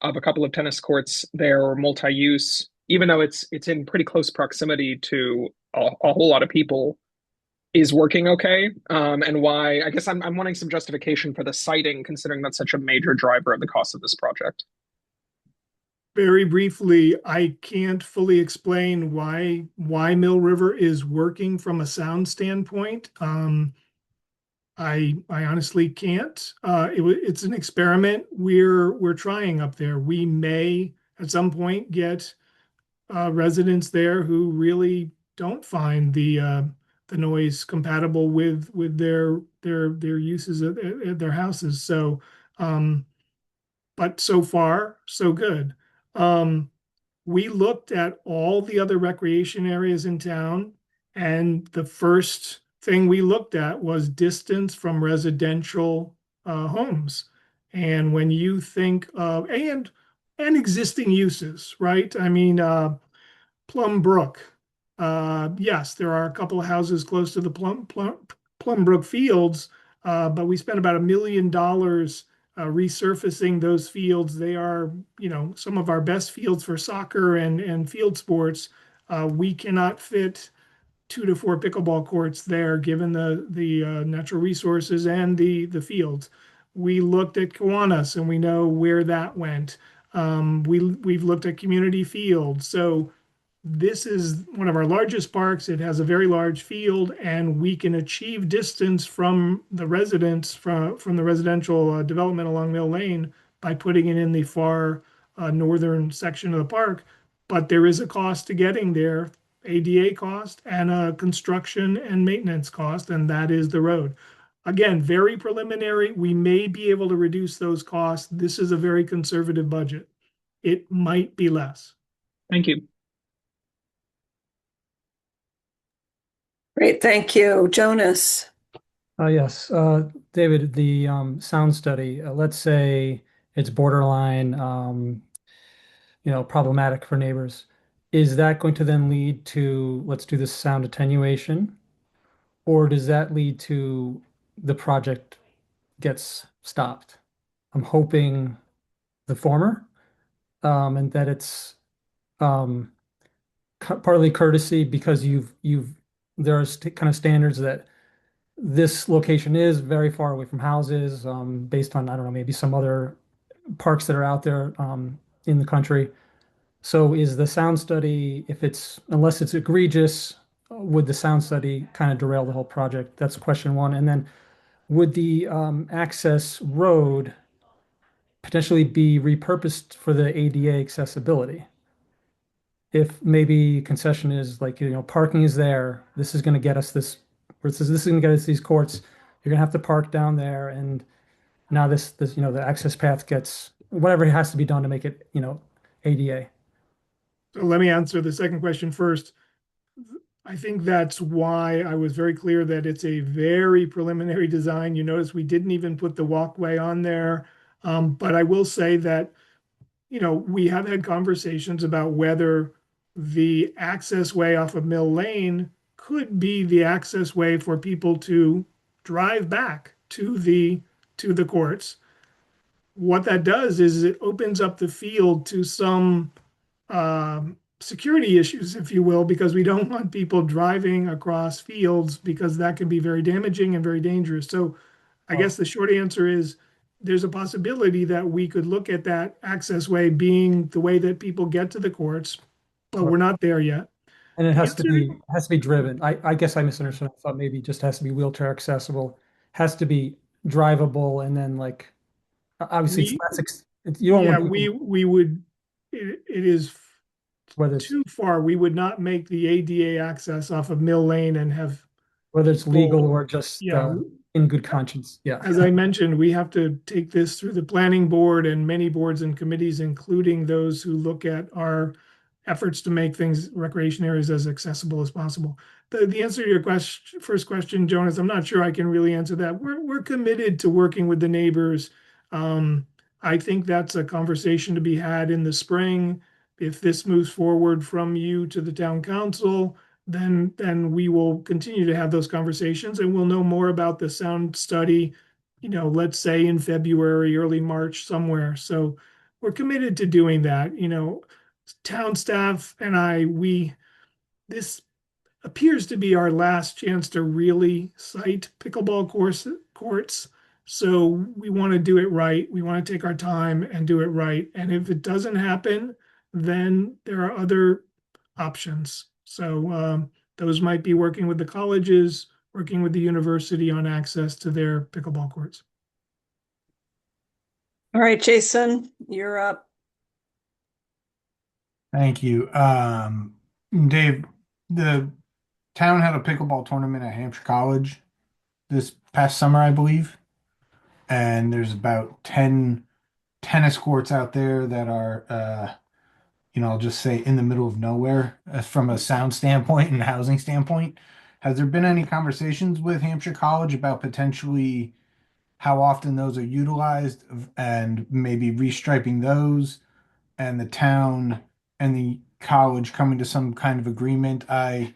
of a couple of tennis courts there or multi-use, even though it's in pretty close proximity to a whole lot of people, is working okay, and why I guess I'm wanting some justification for the siting, considering that's such a major driver of the cost of this project. Very briefly, I can't fully explain why Mill River is working from a sound standpoint. I honestly can't. It's an experiment we're trying up there. We may at some point get residents there who really don't find the noise compatible with their uses at their houses. So, but so far so good. We looked at all the other recreation areas in town, and the first thing we looked at was distance from residential homes. And when you think of and existing uses, right? I mean, Plum Brook. Yes, there are a couple of houses close to the Plum Brook fields, but we spent about $1 million resurfacing those fields. They are, some of our best fields for soccer and field sports. We cannot fit 2 to 4 pickleball courts there, given the natural resources and the fields. We looked at Kiwanis, and we know where that went. We've looked at community fields. So this is one of our largest parks. It has a very large field, and we can achieve distance from the residents from the residential development along Mill Lane by putting it in the far northern section of the park. But there is a cost to getting there, ADA cost and a construction and maintenance cost, and that is the road. Again, very preliminary. We may be able to reduce those costs. This is a very conservative budget. It might be less. Thank you. Great, thank you. Jonas. Yes, David, the sound study, let's say it's borderline, problematic for neighbors. Is that going to then lead to, let's do this sound attenuation? Or does that lead to the project gets stopped? I'm hoping the former, and that it's partly courtesy because there's kind of standards that this location is very far away from houses, based on, I don't know, maybe some other parks that are out there in the country. So is the sound study, unless it's egregious, would the sound study kind of derail the whole project? That's question one. And then would the access road potentially be repurposed for the ADA accessibility? If maybe concession is like, parking is there, this is going to get us this is going to get us these courts. You're going to have to park down there, and now this the access path gets whatever has to be done to make it ADA. So let me answer the second question first. I think that's why I was very clear that it's a very preliminary design. You notice we didn't even put the walkway on there. But I will say that, we have had conversations about whether the access way off of Mill Lane could be the access way for people to drive back to the courts. What that does is it opens up the field to some security issues, if you will, because we don't want people driving across fields because that can be very damaging and very dangerous. So I guess the short answer is there's a possibility that we could look at that access way being the way that people get to the courts, but we're not there yet. And it The has to answer- be driven. I guess I misunderstood. I thought maybe it just has to be wheelchair accessible, has to be drivable, and then like obviously it's We- less you don't Yeah, want people, we would, it is whether it's too far. We would not make the ADA access off of Mill Lane and have, legal or just yeah, in good conscience. Yeah. as I mentioned, we have to take this through the planning board and many boards and committees, including those who look at our efforts to make things, recreation areas, as accessible as possible. The answer to your first question, Jonas, I'm not sure I can really answer that. We're committed to working with the neighbors. I think that's a conversation to be had in the spring. If this moves forward from you to the town council, then we will continue to have those conversations and we'll know more about the sound study, let's say in February, early March somewhere. So we're committed to doing that. Town staff and this appears to be our last chance to really cite pickleball courts. So we want to do it right. We want to take our time and do it right. And if it doesn't happen, then there are other options. So those might be working with the colleges, working with the university on access to their pickleball courts. All right, Jason, you're up. Thank you. Dave, the town had a pickleball tournament at Hampshire College this past summer, I believe. And there's about 10 tennis courts out there that are, I'll just say in the middle of nowhere from a sound standpoint and housing standpoint. Has there been any conversations with Hampshire College about potentially how often those are utilized and maybe restriping those and the town and the college coming to some kind of agreement? I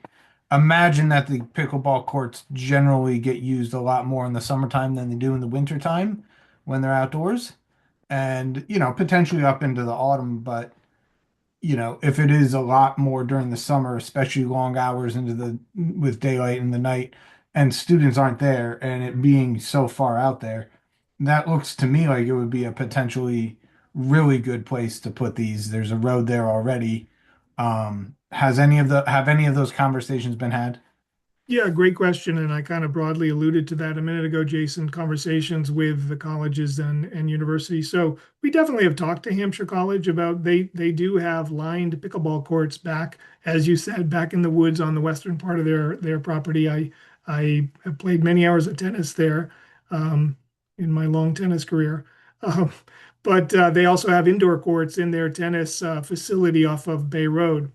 imagine that the pickleball courts generally get used a lot more in the summertime than they do in the wintertime when they're outdoors and, potentially up into the autumn. But, if it is a lot more during the summer, especially long hours with daylight in the night and students aren't there and it being so far out there, that looks to me like it would be a potentially really good place to put these. There's a road there already. Have any of those conversations been had? Yeah, great question. And I kind of broadly alluded to that a minute ago, Jason, conversations with the colleges and universities. So we definitely have talked to Hampshire College about they do have lined pickleball courts back, as you said, back in the woods on the western part of their property. I have played many hours of tennis there in my long tennis career. But they also have indoor courts in their tennis facility off of Bay Road.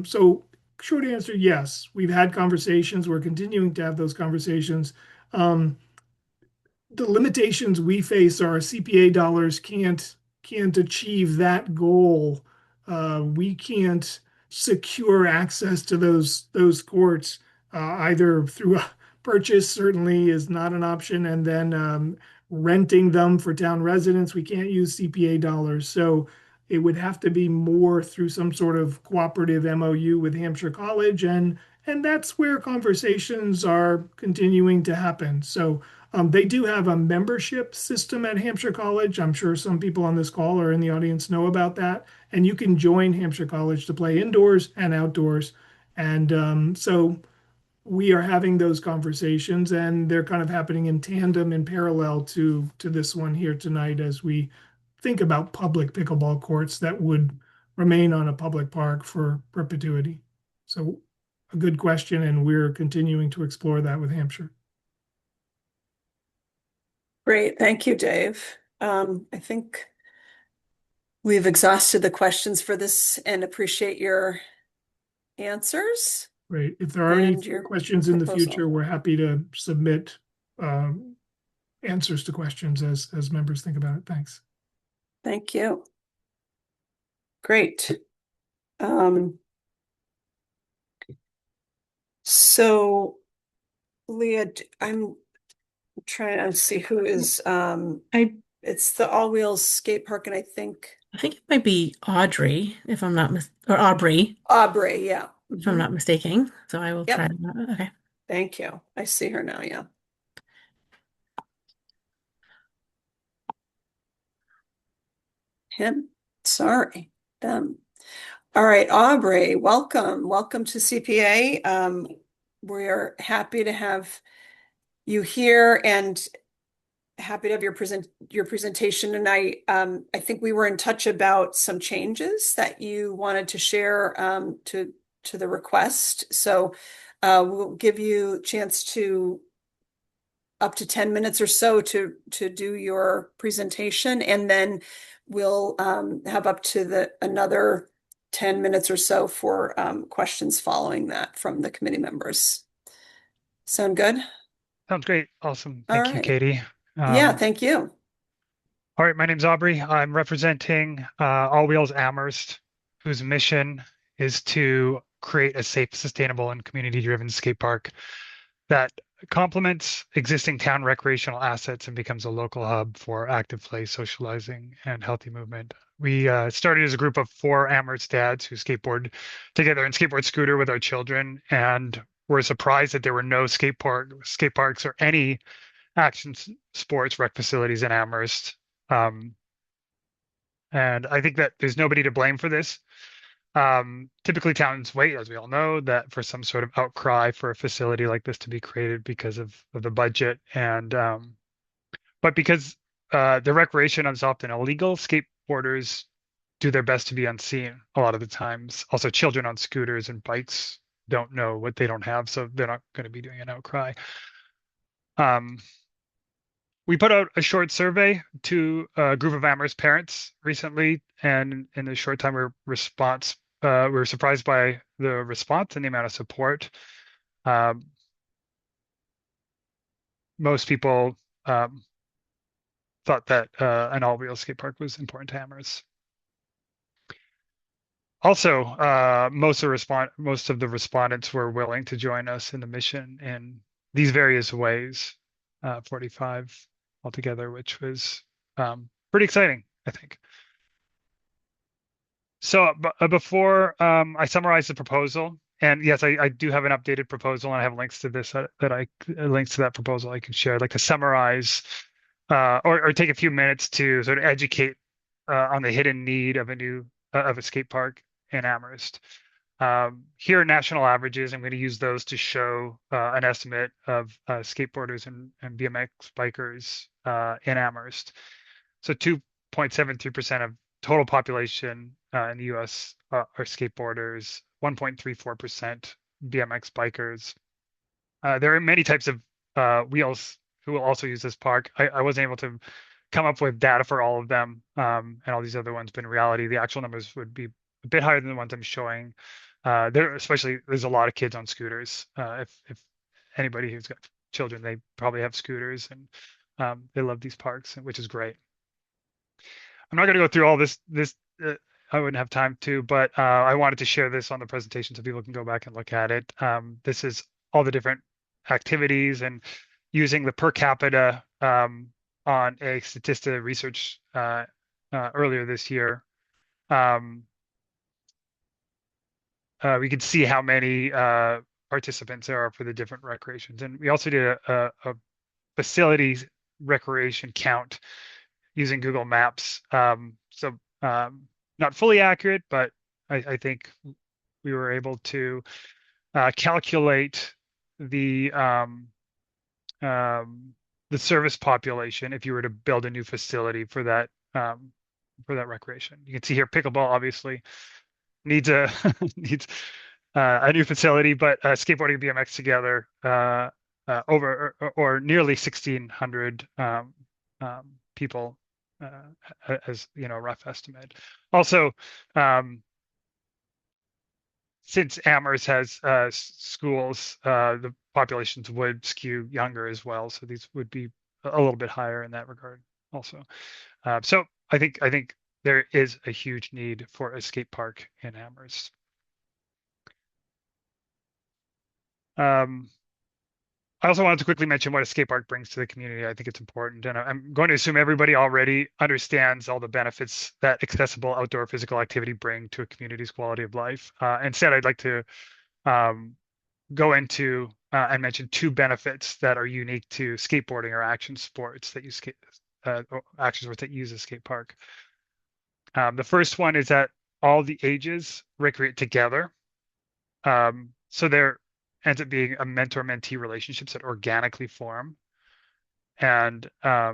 So short answer, yes. We've had conversations. We're continuing to have those conversations. The limitations we face are CPA dollars can't achieve that goal. We can't secure access to those courts either through a purchase certainly is not an option, and then renting them for town residents. We can't use CPA dollars. So it would have to be more through some sort of cooperative MOU with Hampshire College, and that's where conversations are continuing to happen. So they do have a membership system at Hampshire College. I'm sure some people on this call or in the audience know about that. And you can join Hampshire College to play indoors and outdoors. And so we are having those conversations, and they're kind of happening in tandem, in parallel to this one here tonight, as we think about public pickleball courts that would remain on a public park for perpetuity. So a good question, and we're continuing to explore that with Hampshire. Great, thank you, Dave. I think We've exhausted the questions for this and appreciate your answers Right. If there are any and your questions in the proposal. future, we're happy to submit answers to questions as members think about it. Thanks. Thank you. Great. So Leah, I'm trying to see who is, it's the All Wheels Skate Park, and I think it might be Audrey, if I'm not or Aubrey, Aubrey, yeah. if I'm not mistaken. So I will Yep. try that. Okay. Thank you. I see her now, yeah. Him, sorry, them. All right, Aubrey, welcome. Welcome to CPA. We're happy to have you here and happy to have your presentation. And I think we were in touch about some changes that you wanted to share to the request. So we'll give you a chance to up to 10 minutes or so to do your presentation, and then we'll have up to another 10 minutes or so for questions following that from the committee members. Sound good? Sounds great. Awesome. All Thank you, right. Katie. Yeah, thank you. All right, my name's Aubrey. I'm representing All Wheels Amherst, whose mission is to create a safe, sustainable, and community-driven skate park that complements existing town recreational assets and becomes a local hub for active play, socializing, and healthy movement. We started as a group of 4 Amherst dads who skateboard together and skateboard scooter with our children, and were surprised that there were no skate parks or any action sports rec facilities in Amherst. And I think that there's nobody to blame for this. Typically towns wait, as we all know, that for some sort of outcry for a facility like this to be created because of the budget. And but because the recreation is often illegal, skateboarders do their best to be unseen a lot of the times. Also, children on scooters and bikes don't know what they don't have, so they're not going to be doing an outcry. We put out a short survey to a group of Amherst parents recently, and in the short time we were surprised by the response and the amount of support. Most people thought that an all-wheel skate park was important to Amherst. Also, most of the respondents were willing to join us in the mission in these various ways, 45 altogether, which was pretty exciting, I think. So before I summarize the proposal, and yes, I do have an updated proposal, and I have links to this links to that proposal I can share. I'd like to summarize or take a few minutes to sort of educate on the hidden need of a skate park in Amherst. Here are national averages. I'm going to use those to show an estimate of skateboarders and BMX bikers in Amherst. So 2.73% of total population in the US are skateboarders, 1.34% BMX bikers. There are many types of wheels who will also use this park. I wasn't able to come up with data for all of them and all these other ones, but in reality, the actual numbers would be a bit higher than the ones I'm showing. There's a lot of kids on scooters. If anybody who's got children, they probably have scooters, and they love these parks, which is great. I'm not going to go through all this. I wouldn't have time to, but I wanted to share this on the presentation so people can go back and look at it. This is all the different activities and using the per capita on a Statista research earlier this year. We could see how many participants there are for the different recreations. And we also did a facilities recreation count using Google Maps. Not fully accurate, but I think we were able to calculate the service population if you were to build a new facility for that recreation. You can see here pickleball obviously needs a new facility, but skateboarding and BMX together over or nearly 1,600 people as you know, a rough estimate. Also, since Amherst has schools, the populations would skew younger as well, so these would be a little bit higher in that regard also. So I think there is a huge need for a skate park in Amherst. I also wanted to quickly mention what a skate park brings to the community. I think it's important, and I'm going to assume everybody already understands all the benefits that accessible outdoor physical activity bring to a community's quality of life. Instead, I'd like to go into and mention two benefits that are unique to skateboarding or action sports that use action sports that use a skate park. The first one is that all the ages recreate together. So there ends up being a mentor-mentee relationships that organically form. And yeah,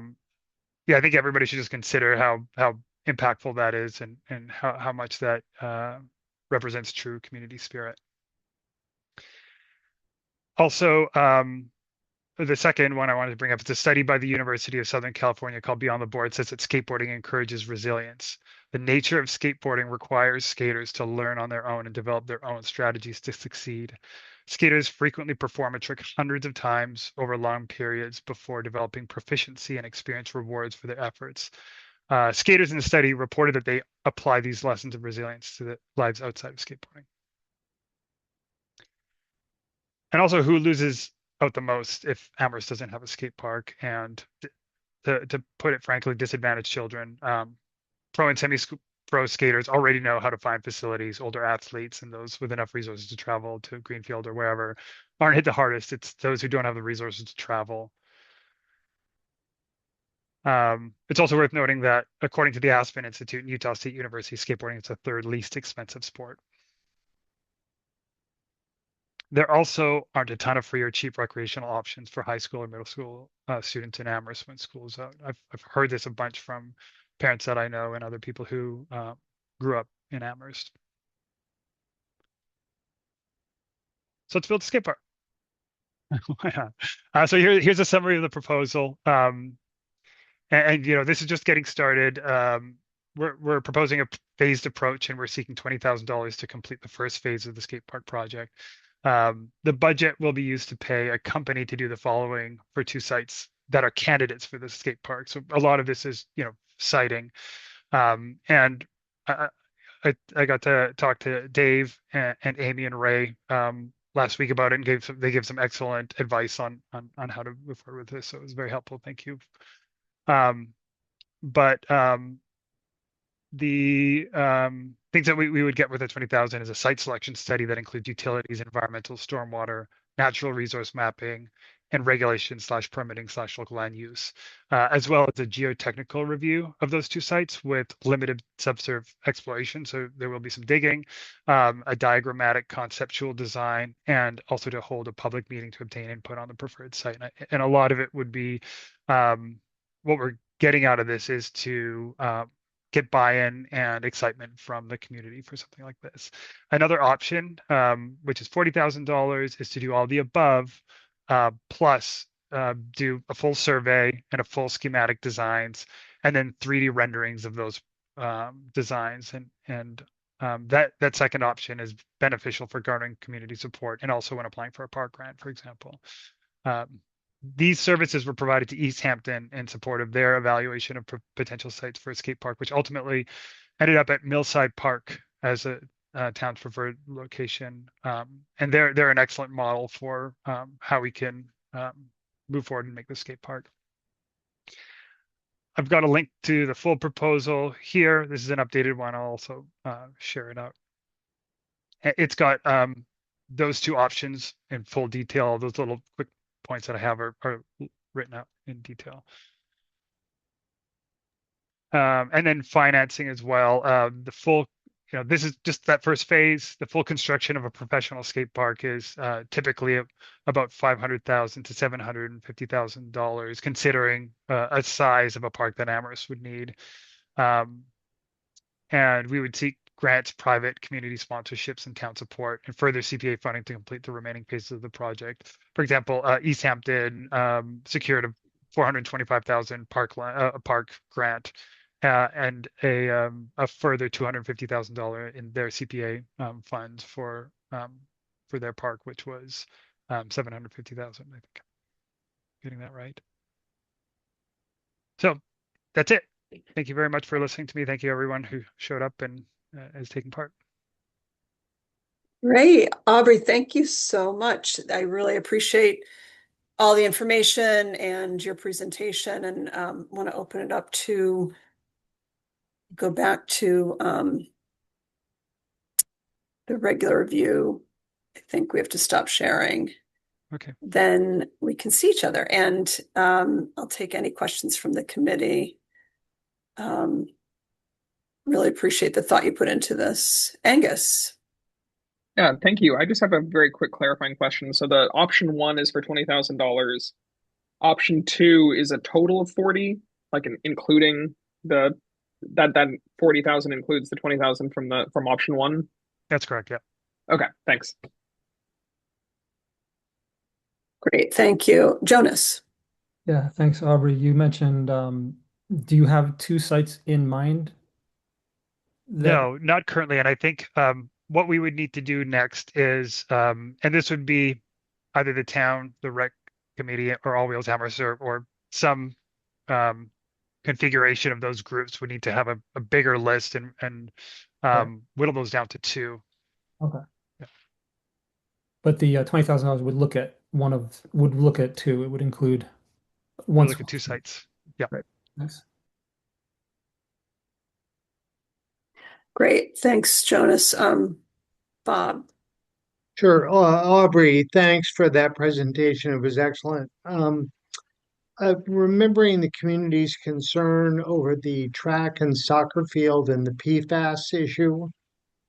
I think everybody should just consider how impactful that is and how much that represents true community spirit. Also, the second one I wanted to bring up is a study by the University of Southern California called Beyond the Board says that skateboarding encourages resilience. The nature of skateboarding requires skaters to learn on their own and develop their own strategies to succeed. Skaters frequently perform a trick hundreds of times over long periods before developing proficiency and experience rewards for their efforts. Skaters in the study reported that they apply these lessons of resilience to their lives outside of skateboarding. And also, who loses out the most if Amherst doesn't have a skate park? And to put it frankly, disadvantaged children. Pro and semi-pro skaters already know how to find facilities. Older athletes and those with enough resources to travel to Greenfield or wherever aren't hit the hardest. It's those who don't have the resources to travel. It's also worth noting that according to the Aspen Institute and Utah State University, skateboarding is the third least expensive sport. There also aren't a ton of free or cheap recreational options for high school or middle school students in Amherst when school is out. I've heard this a bunch from parents that I know and other people who grew up in Amherst. So let's build a skate park. So here's a summary of the proposal. And you know, this is just getting started. We're proposing a phased approach, and we're seeking $20,000 to complete the first phase of the skate park project. The budget will be used to pay a company to do the following for two sites that are candidates for the skate park. So a lot of this is, you know, siting. And I got to talk to Dave and Amy and Ray last week about it, and they gave some excellent advice on how to move forward with this. So it was very helpful. Thank you. The things that we would get with the 20,000 is a site selection study that includes utilities, environmental, stormwater, natural resource mapping, and regulation / permitting / local land use, as well as a geotechnical review of those two sites with limited subsurf exploration. So there will be some digging, a diagrammatic conceptual design, and also to hold a public meeting to obtain input on the preferred site. And a lot of it would be, what we're getting out of this is to get buy-in and excitement from the community for something like this. Another option, which is $40,000, is to do all the above, plus do a full survey and a full schematic designs, and then 3D renderings of those designs. And that second option is beneficial for garnering community support and also when applying for a park grant, for example. These services were provided to East Hampton in support of their evaluation of potential sites for a skate park, which ultimately ended up at Millside Park as a town's preferred location. And they're an excellent model for how we can move forward and make the skate park. I've got a link to the full proposal here. This is an updated one. I'll also share it out. It's got those two options in full detail. Those little quick points that I have are written out in detail. And then financing as well. The full, you know, this is just that first phase. The full construction of a professional skate park is typically about $500,000 to $750,000, considering a size of a park that Amherst would need. And we would seek grants, private community sponsorships, and town support, and further CPA funding to complete the remaining phases of the project. For example, East Hampton secured a $425,000 park grant, and a further $250,000 in their CPA fund for their park, which was $750,000. I think, getting that right. So that's it. Thank you very much for listening to me. Thank you everyone who showed up and is taking part. Great. Aubrey, thank you so much. I really appreciate all the information and your presentation, and want to open it up to go back to the regular view. I think we have to stop sharing. Okay. Then we can see each other, and I'll take any questions from the committee. Really appreciate the thought you put into this. Angus. Yeah, thank you. I just have a very quick clarifying question. So the option 1 is for $20,000. Option 2 is a total of 40, like including that 40,000 includes the 20,000 from option 1. That's correct. Yeah. Okay, thanks. Great, thank you. Jonas. Yeah, thanks, Aubrey. You mentioned, do you have 2 sites in mind? No, not currently. And I think what we would need to do next is, and this would be either the town, the rec committee, or All Wheels Amherst, or some configuration of those groups would need to have a bigger list and Right. whittle those down to 2. Okay. Yeah. But the $20,000 would look at 2. It would include We'll look at 2 sites. Yeah. Right. Nice. Great, thanks, Jonas. Bob. Sure. Aubrey, thanks for that presentation. It was excellent. Remembering the community's concern over the track and soccer field and the PFAS issue,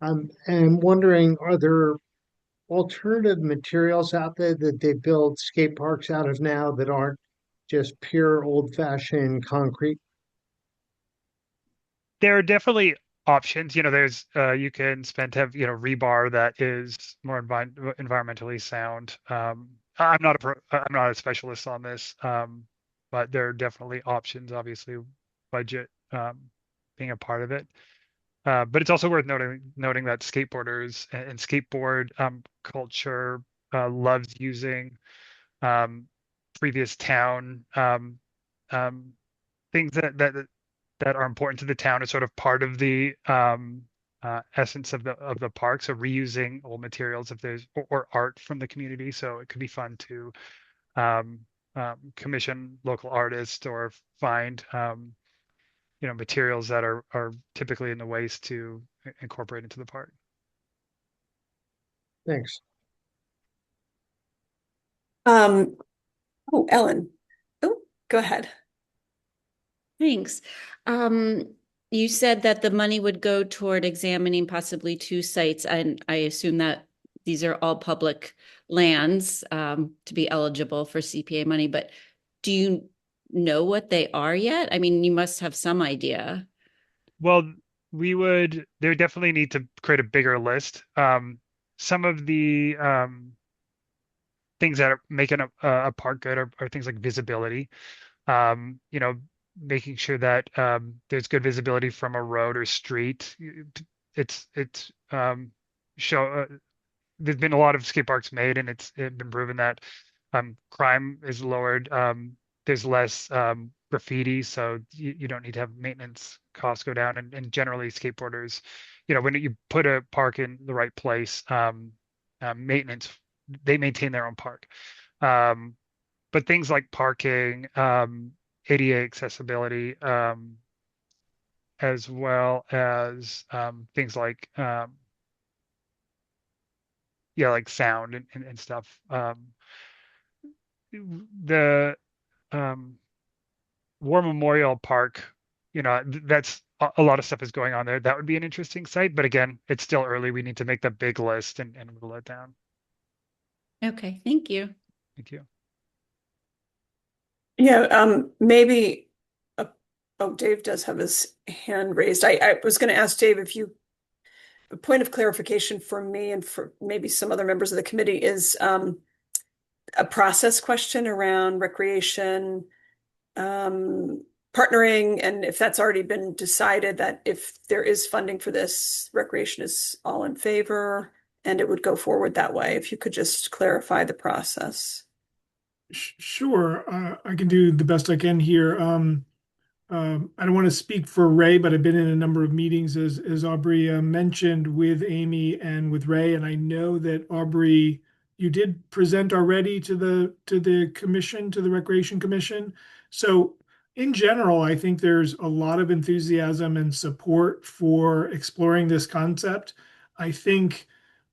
and wondering, are there alternative materials out there that they build skate parks out of now that aren't just pure old-fashioned concrete? There are definitely options. There's you can spend to have rebar that is more environmentally sound. I'm not a specialist on this, but there are definitely options. Obviously, budget being a part of it. But it's also worth noting that skateboarders and skateboard culture loves using previous town things that are important to the town as sort of part of the essence of the park. So reusing old materials if there's or art from the community. So it could be fun to commission local artists or find materials that are typically in the waste to incorporate into the park. Thanks. Ellen. Oh, go ahead. Thanks. You said that the money would go toward examining possibly 2 sites, and I assume that these are all public lands to be eligible for CPA money, but do you know what they are yet? I mean, you must have some idea. Well, they would definitely need to create a bigger list. Some of the things that are making a park good are things like visibility. Making sure that there's good visibility from a road or street. It's there's been a lot of skate parks made, and it's been proven that crime is lowered. There's less graffiti, so you don't need to have maintenance costs go down. And generally, skateboarders, when you put a park in the right place, maintenance, they maintain their own park. But things like parking, ADA accessibility, as well as things like like sound and stuff. The War Memorial Park, that's a lot of stuff is going on there. That would be an interesting site, but again, it's still early. We need to make the big list and whittle it down. Okay, thank you. Thank you. Yeah, maybe. Oh, Dave does have his hand raised. I was going to ask Dave if you. A point of clarification for me and for maybe some other members of the committee is a process question around recreation partnering, and if that's already been decided, that if there is funding for this, Recreation is all in favor and it would go forward that way. If you could just clarify the process. Sure, I can do the best I can here. I don't want to speak for Ray, but I've been in a number of meetings, as Aubrey mentioned, with Amy and with Ray, and I know that Aubrey, you did present already to the commission, to the Recreation Commission. So in general, I think there's a lot of enthusiasm and support for exploring this concept. I think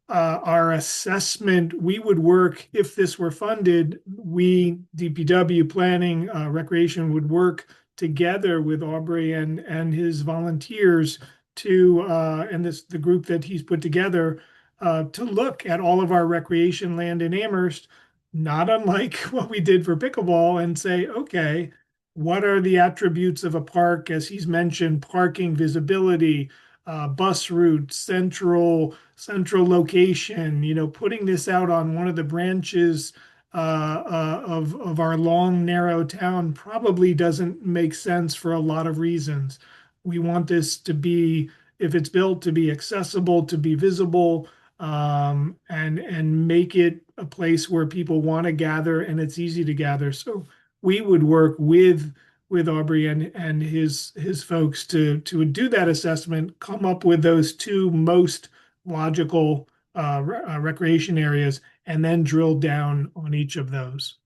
our assessment, we would work if this were funded, we, DPW, planning, recreation would work together with Aubrey and his volunteers to and the group that he's put together to look at all of our recreation land in Amherst, not unlike what we did for pickleball, and say, okay, what are the attributes of a park, as he's mentioned, parking, visibility, bus routes, central location, putting this out on one of the branches of our long, narrow town probably doesn't make sense for a lot of reasons. We want this to be, if it's built, to be accessible, to be visible, and make it a place where people want to gather and it's easy to gather. So we would work with Aubrey and his folks to do that assessment, come up with those two most logical recreation areas, and then drill down on each of those.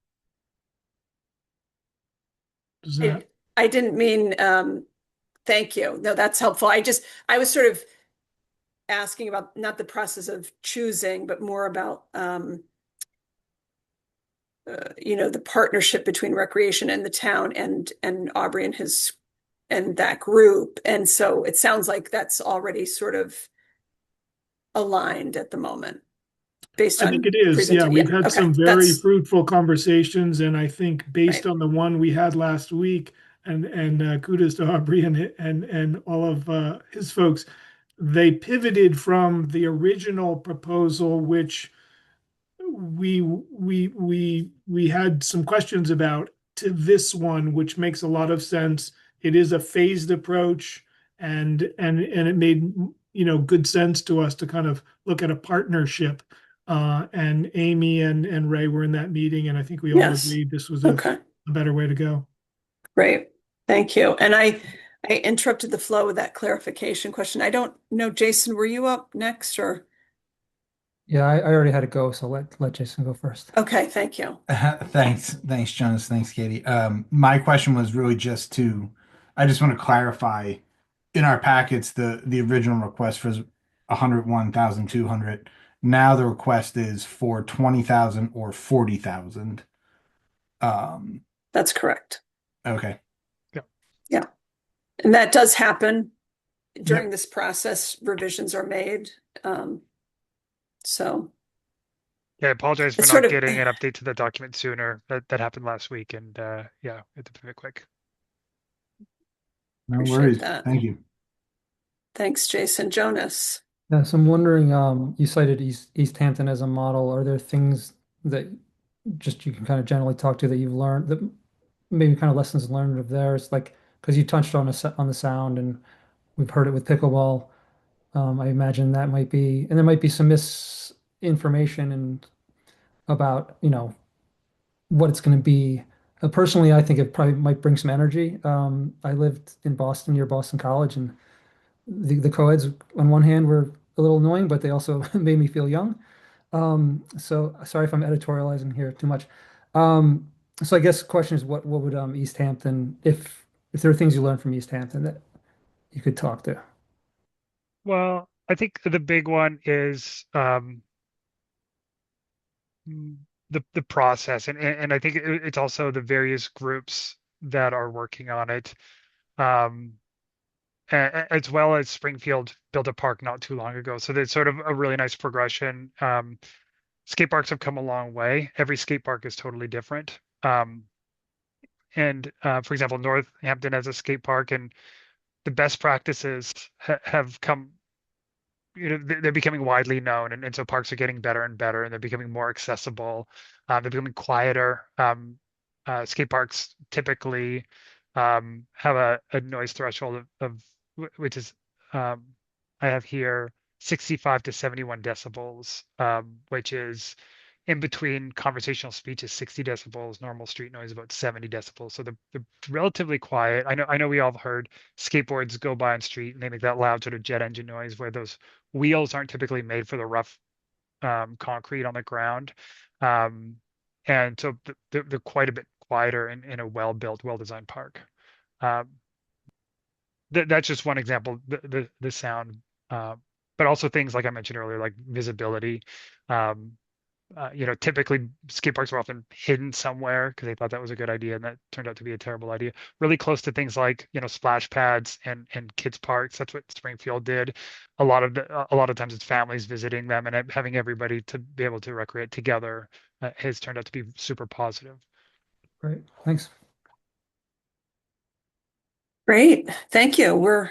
Does that? I didn't mean, thank you. No, that's helpful. I was sort of asking about not the process of choosing, but more about, the partnership between Recreation and the town and Aubrey and that group. And so it sounds like that's already sort of aligned at the moment. Based on I think it is. Yeah, we've had some very fruitful conversations, and I think based on the one we had last week, and kudos to Aubrey and all of his folks, they pivoted from the original proposal, which we had some questions about, to this one, which makes a lot of sense. It is a phased approach, and it made good sense to us to kind of look at a partnership. And Amy and Ray were in that meeting, and I think we all agreed this was a better way to go. Great, thank you. And I interrupted the flow with that clarification question. I don't know, Jason, were you up next or? Yeah, I already had to go, so let Jason go first. Okay, thank you. Thanks, Jonas. Thanks, Katie. My question was really I just want to clarify, in our packets, the original request was 101,200. Now the request is for 20,000 or 40,000. That's correct. Okay. Yeah. And that does happen during this process. Revisions are made. So. Yeah, I apologize for not getting an update to the document sooner. That happened last week, and yeah, we had to pivot quick. No worries. Thank you. Thanks, Jason. Jonas. Yeah, so I'm wondering, you cited East Hampton as a model. Are there things that just you can kind of generally talk to that you've learned, that maybe kind of lessons learned of theirs? Like, because you touched on the sound, and we've heard it with pickleball. I imagine that might be, and there might be some misinformation and about what it's going to be. Personally, I think it probably might bring some energy. I lived in Boston, near Boston College, and the co-eds on one hand were a little annoying, but they also made me feel young. So sorry if I'm editorializing here too much. So I guess the question is, what would East Hampton, if there are things you learned from East Hampton that you could talk to? Well, I think the big one is the process, and I think it's also the various groups that are working on it. As well as Springfield built a park not too long ago. So there's sort of a really nice progression. Skate parks have come a long way. Every skate park is totally different. For example, Northampton has a skate park, and the best practices have come, they're becoming widely known. And so parks are getting better and better, and they're becoming more accessible. They're becoming quieter. skate parks typically have a noise threshold of which is I have here 65 to 71 decibels, which is in between conversational speech is 60 decibels, normal street noise about 70 decibels. So they're relatively quiet. I know we all have heard skateboards go by on street and they make that loud sort of jet engine noise where those wheels aren't typically made for the rough concrete on the ground. And so they're quite a bit quieter in a well-built, well-designed park. That's just one example, the sound, but also things like I mentioned earlier, like visibility. Typically skate parks are often hidden somewhere because they thought that was a good idea, and that turned out to be a terrible idea. Really close to things like, splash pads and kids parks. That's what Springfield did. A lot of times it's families visiting them and having everybody to be able to recreate together has turned out to be super positive. Great, thanks. Great. Thank you. We're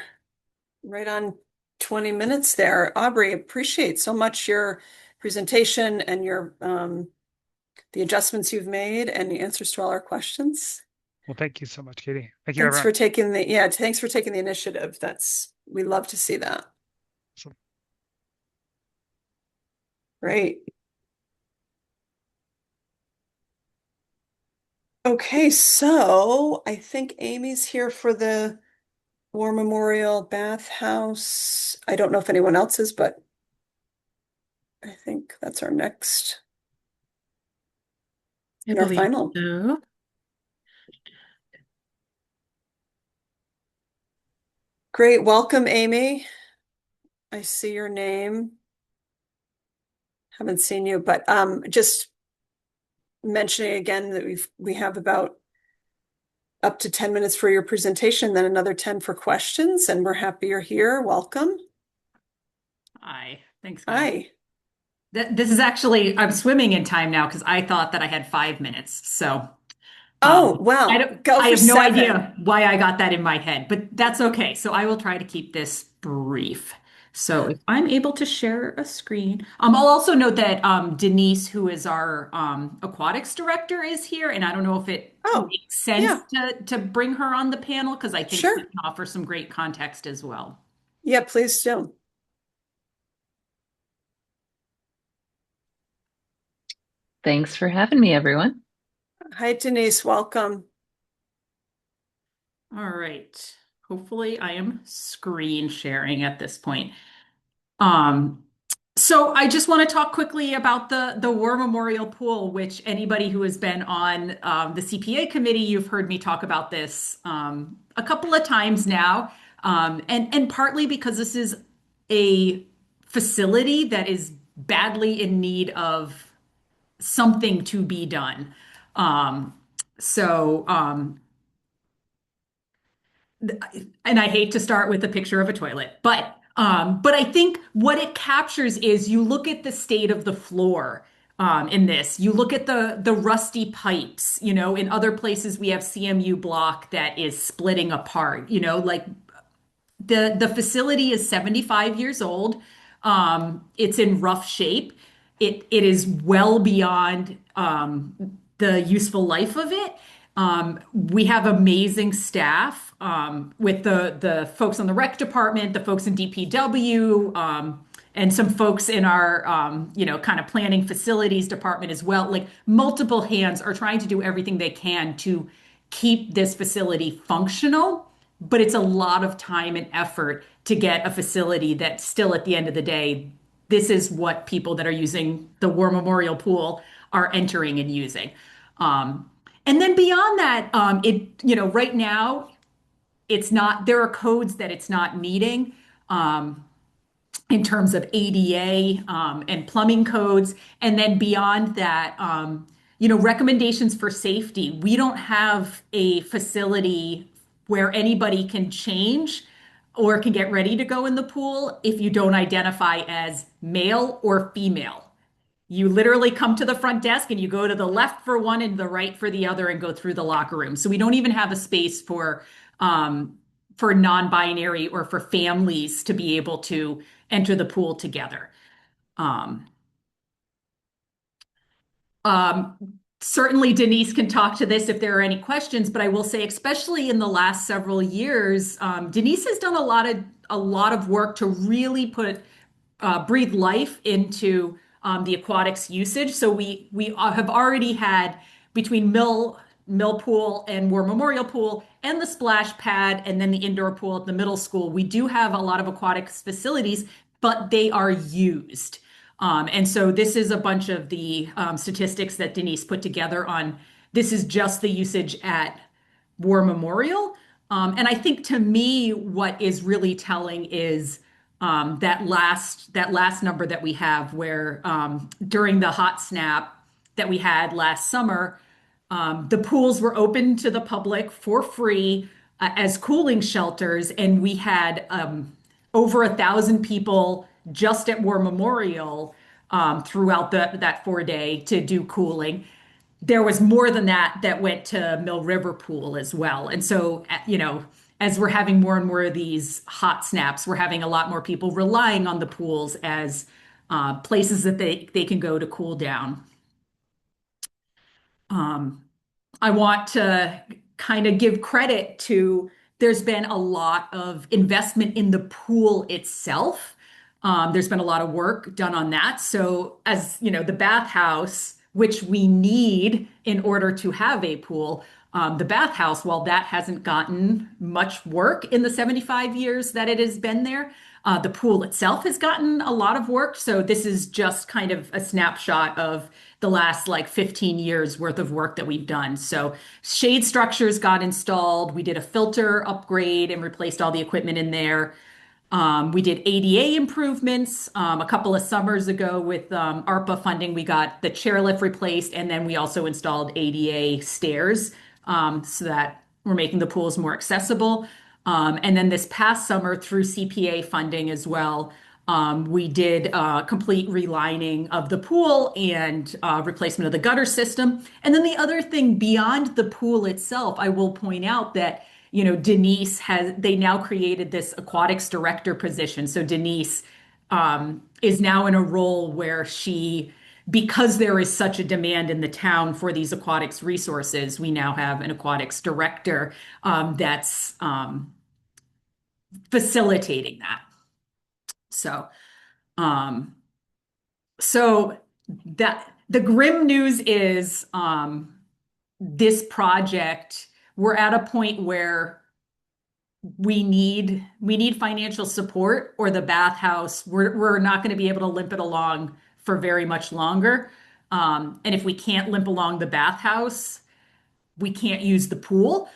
right on 20 minutes there. Aubrey, appreciate so much your presentation and your the adjustments you've made and the answers to all our questions. Well, thank you so much, Katie. Thank you, Thanks everyone. thanks for taking the initiative. We love to see that. Awesome. Great. Okay, so I think Amy's here for the War Memorial Bathhouse. I don't know if anyone else is, but I think that's our next and our final. So. Great. Welcome, Amy. I see your name. Haven't seen you, but just mentioning again that we have about up to 10 minutes for your presentation, then another 10 for questions, and we're happy you're here. Welcome. Hi. Thanks, guys. Hi. This is actually, I'm swimming in time now because I thought that I had 5 minutes. So, well, I have no idea why I got that in my head, but that's okay. So I will try to keep this brief. So if I'm able to share a screen, I'll also note that Denise, who is our aquatics director, is here, and I don't know if it makes sense to bring her on the panel because I think she can offer some great context as well. Yeah, please do. Thanks for having me, everyone. Hi, Denise. Welcome. All right. Hopefully I am screen sharing at this point. So I just want to talk quickly about the War Memorial Pool, which anybody who has been on the CPA committee, you've heard me talk about this a couple of times now, and partly because this is a facility that is badly in need of something to be done. And I hate to start with a picture of a toilet, but I think what it captures is you look at the state of the floor in this. You look at the rusty pipes. In other places we have CMU block that is splitting apart. Like the facility is 75 years old. It's in rough shape. It is well beyond the useful life of it. We have amazing staff with the folks on the rec department, the folks in DPW, and some folks in our kind of planning facilities department as well. Like multiple hands are trying to do everything they can to keep this facility functional, but it's a lot of time and effort to get a facility that still at the end of the day, this is what people that are using the War Memorial Pool are entering and using. And then beyond that, right now, there are codes that it's not meeting in terms of ADA and plumbing codes. And then beyond that, recommendations for safety. We don't have a facility where anybody can change or can get ready to go in the pool if you don't identify as male or female. You literally come to the front desk and you go to the left for one and the right for the other and go through the locker room. So we don't even have a space for non-binary or for families to be able to enter the pool together. certainly Denise can talk to this if there are any questions, but I will say, especially in the last several years, Denise has done a lot of work to really breathe life into the aquatics usage. So we have already had between Mill Pool and War Memorial Pool and the splash pad and then the indoor pool at the middle school. We do have a lot of aquatics facilities, but they are used. And so this is a bunch of the statistics that Denise put together on this is just the usage at War Memorial. And I think to me, what is really telling is that last number that we have where during the hot snap that we had last summer, the pools were open to the public for free as cooling shelters, and we had over 1,000 people just at War Memorial throughout that 4 day to do cooling. There was more than that went to Mill River Pool as well. And so, as we're having more and more of these hot snaps, we're having a lot more people relying on the pools as places that they can go to cool down. I want to kind of give credit to, there's been a lot of investment in the pool itself. There's been a lot of work done on that. So as you know, the bathhouse, which we need in order to have a pool, the bathhouse, while that hasn't gotten much work in the 75 years that it has been there, the pool itself has gotten a lot of work. So this is just kind of a snapshot of the last 15 years worth of work that we've done. So shade structures got installed. We did a filter upgrade and replaced all the equipment in there. We did ADA improvements a couple of summers ago with ARPA funding. We got the chairlift replaced, and then we also installed ADA stairs so that we're making the pools more accessible. And then this past summer through CPA funding as well, we did complete relining of the pool and replacement of the gutter system. And then the other thing beyond the pool itself, I will point out that Denise they now created this aquatics director position. So Denise is now in a role where because there is such a demand in the town for these aquatics resources, we now have an aquatics director that's facilitating that. So that the grim news is this project, we're at a point where we need financial support, or the bathhouse, we're not going to be able to limp it along for very much longer. And if we can't limp along the bathhouse, we can't use the pool.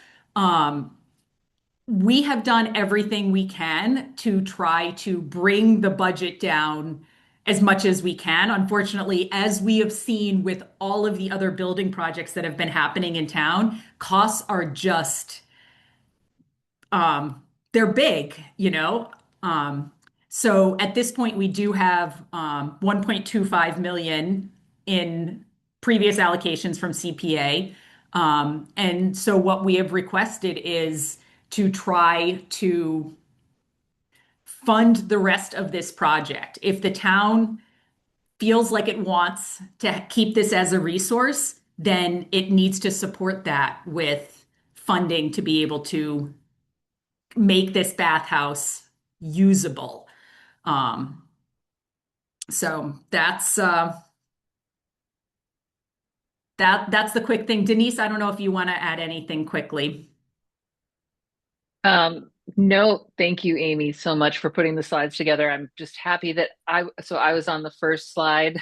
We have done everything we can to try to bring the budget down as much as we can. Unfortunately, as we have seen with all of the other building projects that have been happening in town, costs are just, they're big, So at this point, we do have 1.25 million in previous allocations from CPA. And so what we have requested is to try to fund the rest of this project. If the town feels like it wants to keep this as a resource, then it needs to support that with funding to be able to make this bathhouse usable. So that's the quick thing. Denise, I don't know if you want to add anything quickly. No, thank you, Amy, so much for putting the slides together. I'm just happy that I was on the first slide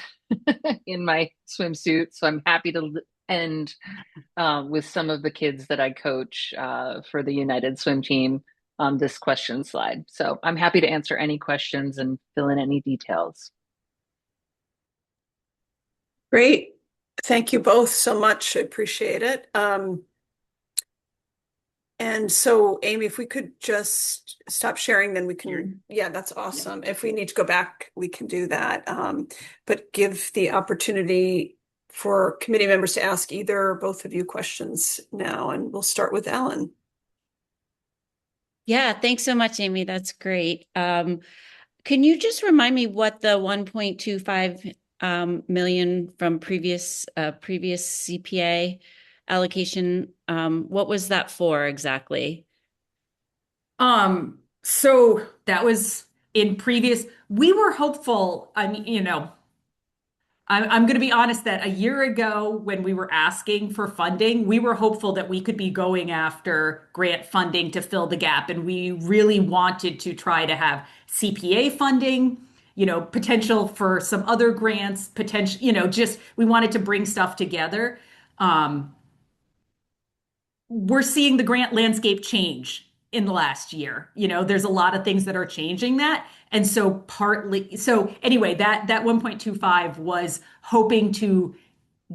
in my swimsuit. So I'm happy to end with some of the kids that I coach for the United Swim Team on this question slide. So I'm happy to answer any questions and fill in any details. Great. Thank you both so much. I appreciate it. And so, Amy, if we could just stop sharing, then we can, yeah, that's awesome. If we need to go back, we can do that. But give the opportunity for committee members to ask either or both of you questions now, and we'll start with Ellen. Yeah, thanks so much, Amy. That's great. Can you just remind me what the 1.25 million from previous CPA allocation. What was that for exactly? So that was in previous, we were hopeful. I mean, I'm going to be honest that a year ago, when we were asking for funding, we were hopeful that we could be going after grant funding to fill the gap. And we really wanted to try to have CPA funding, potential for some other grants, potential, just we wanted to bring stuff together. We're seeing the grant landscape change in the last year. There's a lot of things that are changing that. And so anyway, that 1.25 was hoping to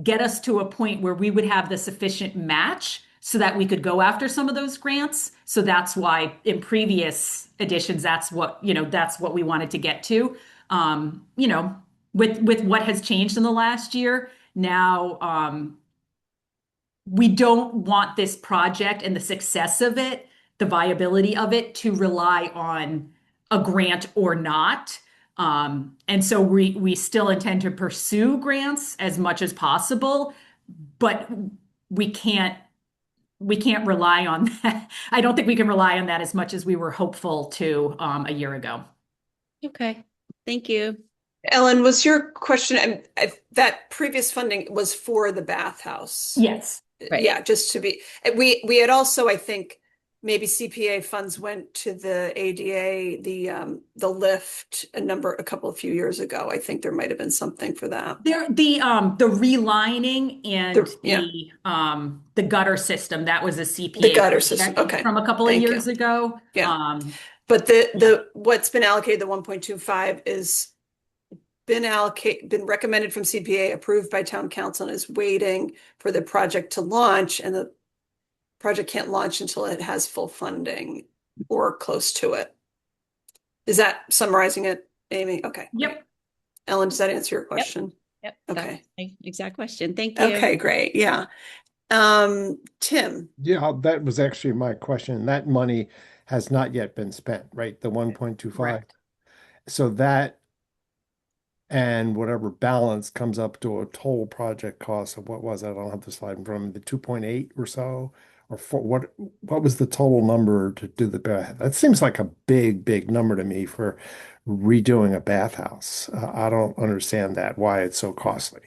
get us to a point where we would have the sufficient match so that we could go after some of those grants. So that's why in previous editions, that's what we wanted to get to. With what has changed in the last year now, we don't want this project and the success of it, the viability of it, to rely on a grant or not. And so we still intend to pursue grants as much as possible, but we can't rely on that. I don't think we can rely on that as much as we were hopeful to a year ago. Okay, thank you. Ellen, was your question, that previous funding was for the bathhouse? Yes. Right. Yeah, just to be, we had also, I think, maybe CPA funds went to the ADA, the lift a few years ago. I think there might have been something for that. The relining and the gutter system, that was a CPA The gutter system, okay. from a couple of years ago. Yeah. But the what's been allocated, the 1.25 is been recommended from CPA, approved by town council, and is waiting for the project to launch, and the project can't launch until it has full funding or close to it. Is that summarizing it, Amy? Okay. Yep. Ellen, does that answer your question? Yep. Okay. That's my exact question. Thank you. Okay, great. Yeah. Tim. Yeah, that was actually my question. That money has not yet been spent, right? The 1.25. Correct. So that and whatever balance comes up to a total project cost of, what was that? I don't have the slide in front of me, the 2.8 or so, or what was the total number to do the bath? That seems like a big number to me for redoing a bathhouse. I don't understand why it's so costly.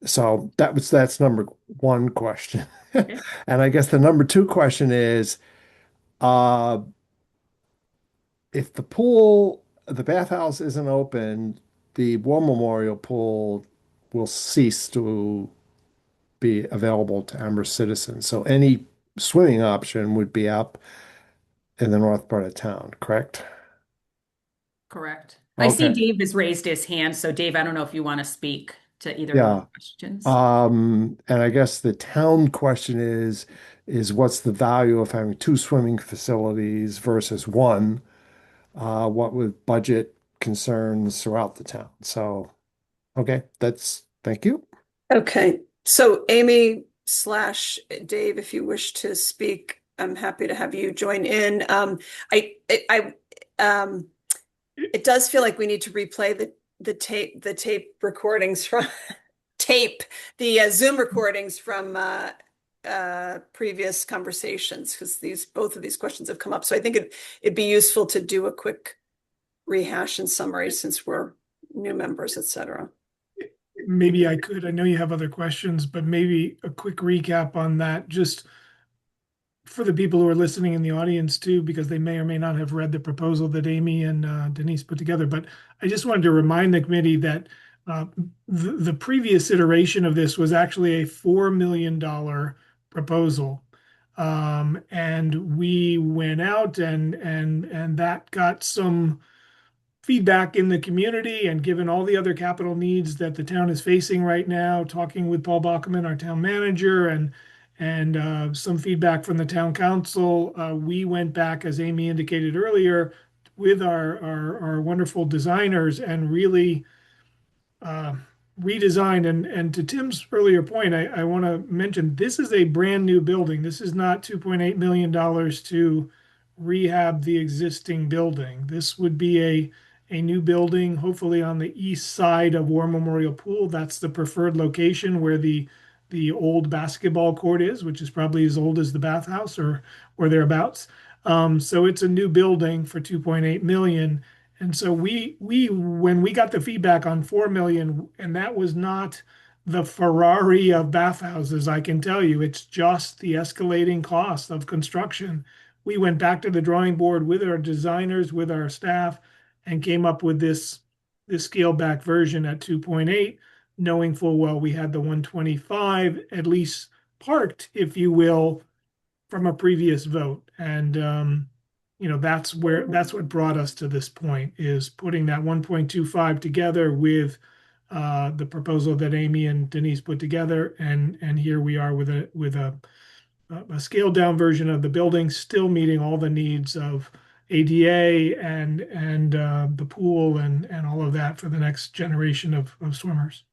So that's number one question. Okay. And I guess the number two question is, if the bathhouse isn't open, the War Memorial Pool will cease to be available to Amherst citizens. So any swimming option would be up in the north part of town, correct? Correct. I see Okay. Dave has raised his hand. So Dave, I don't know if you want to speak to either Yeah. of the questions. And I guess the town question is what's the value of having two swimming facilities versus one? What with budget concerns throughout the town. So, okay, thank you. Okay. So Amy / Dave, if you wish to speak, I'm happy to have you join in. It does feel like we need to replay the tape recordings from the Zoom recordings from previous conversations, because both of these questions have come up. So I think it'd be useful to do a quick rehash and summary since we're new members, etc. Maybe I could. I know you have other questions, but maybe a quick recap on that, just for the people who are listening in the audience too, because they may or may not have read the proposal that Amy and Denise put together. But I just wanted to remind the committee that the previous iteration of this was actually a $4 million proposal. And we went out and that got some feedback in the community, and given all the other capital needs that the town is facing right now, talking with Paul Bachman, our town manager, and some feedback from the town council, we went back, as Amy indicated earlier, with our wonderful designers and really redesigned. And to Tim's earlier point, I want to mention, this is a brand new building. This is not $2.8 million to rehab the existing building. This would be a new building, hopefully on the east side of War Memorial Pool. That's the preferred location where the old basketball court is, which is probably as old as the bathhouse or thereabouts. So it's a new building for 2.8 million. And so we when we got the feedback on 4 million, and that was not the Ferrari of bathhouses, I can tell you, it's just the escalating cost of construction. We went back to the drawing board with our designers, with our staff, and came up with this scaled back version at 2.8, knowing full well we had the 125 at least parked, if you will, from a previous vote. And that's what brought us to this point, is putting that 1.25 together with the proposal that Amy and Denise put together, and here we are with a scaled down version of the building, still meeting all the needs of ADA and the pool and all of that for the next generation of swimmers.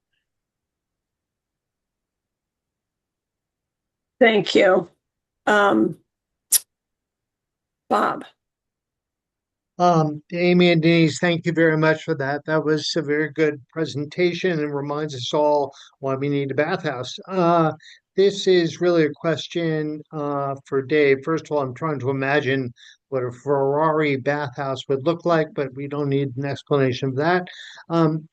Thank you. Bob. Amy and Denise, thank you very much for that. That was a very good presentation and reminds us all why we need a bathhouse. This is really a question for Dave. First of all, I'm trying to imagine what a Ferrari bathhouse would look like, but we don't need an explanation of that.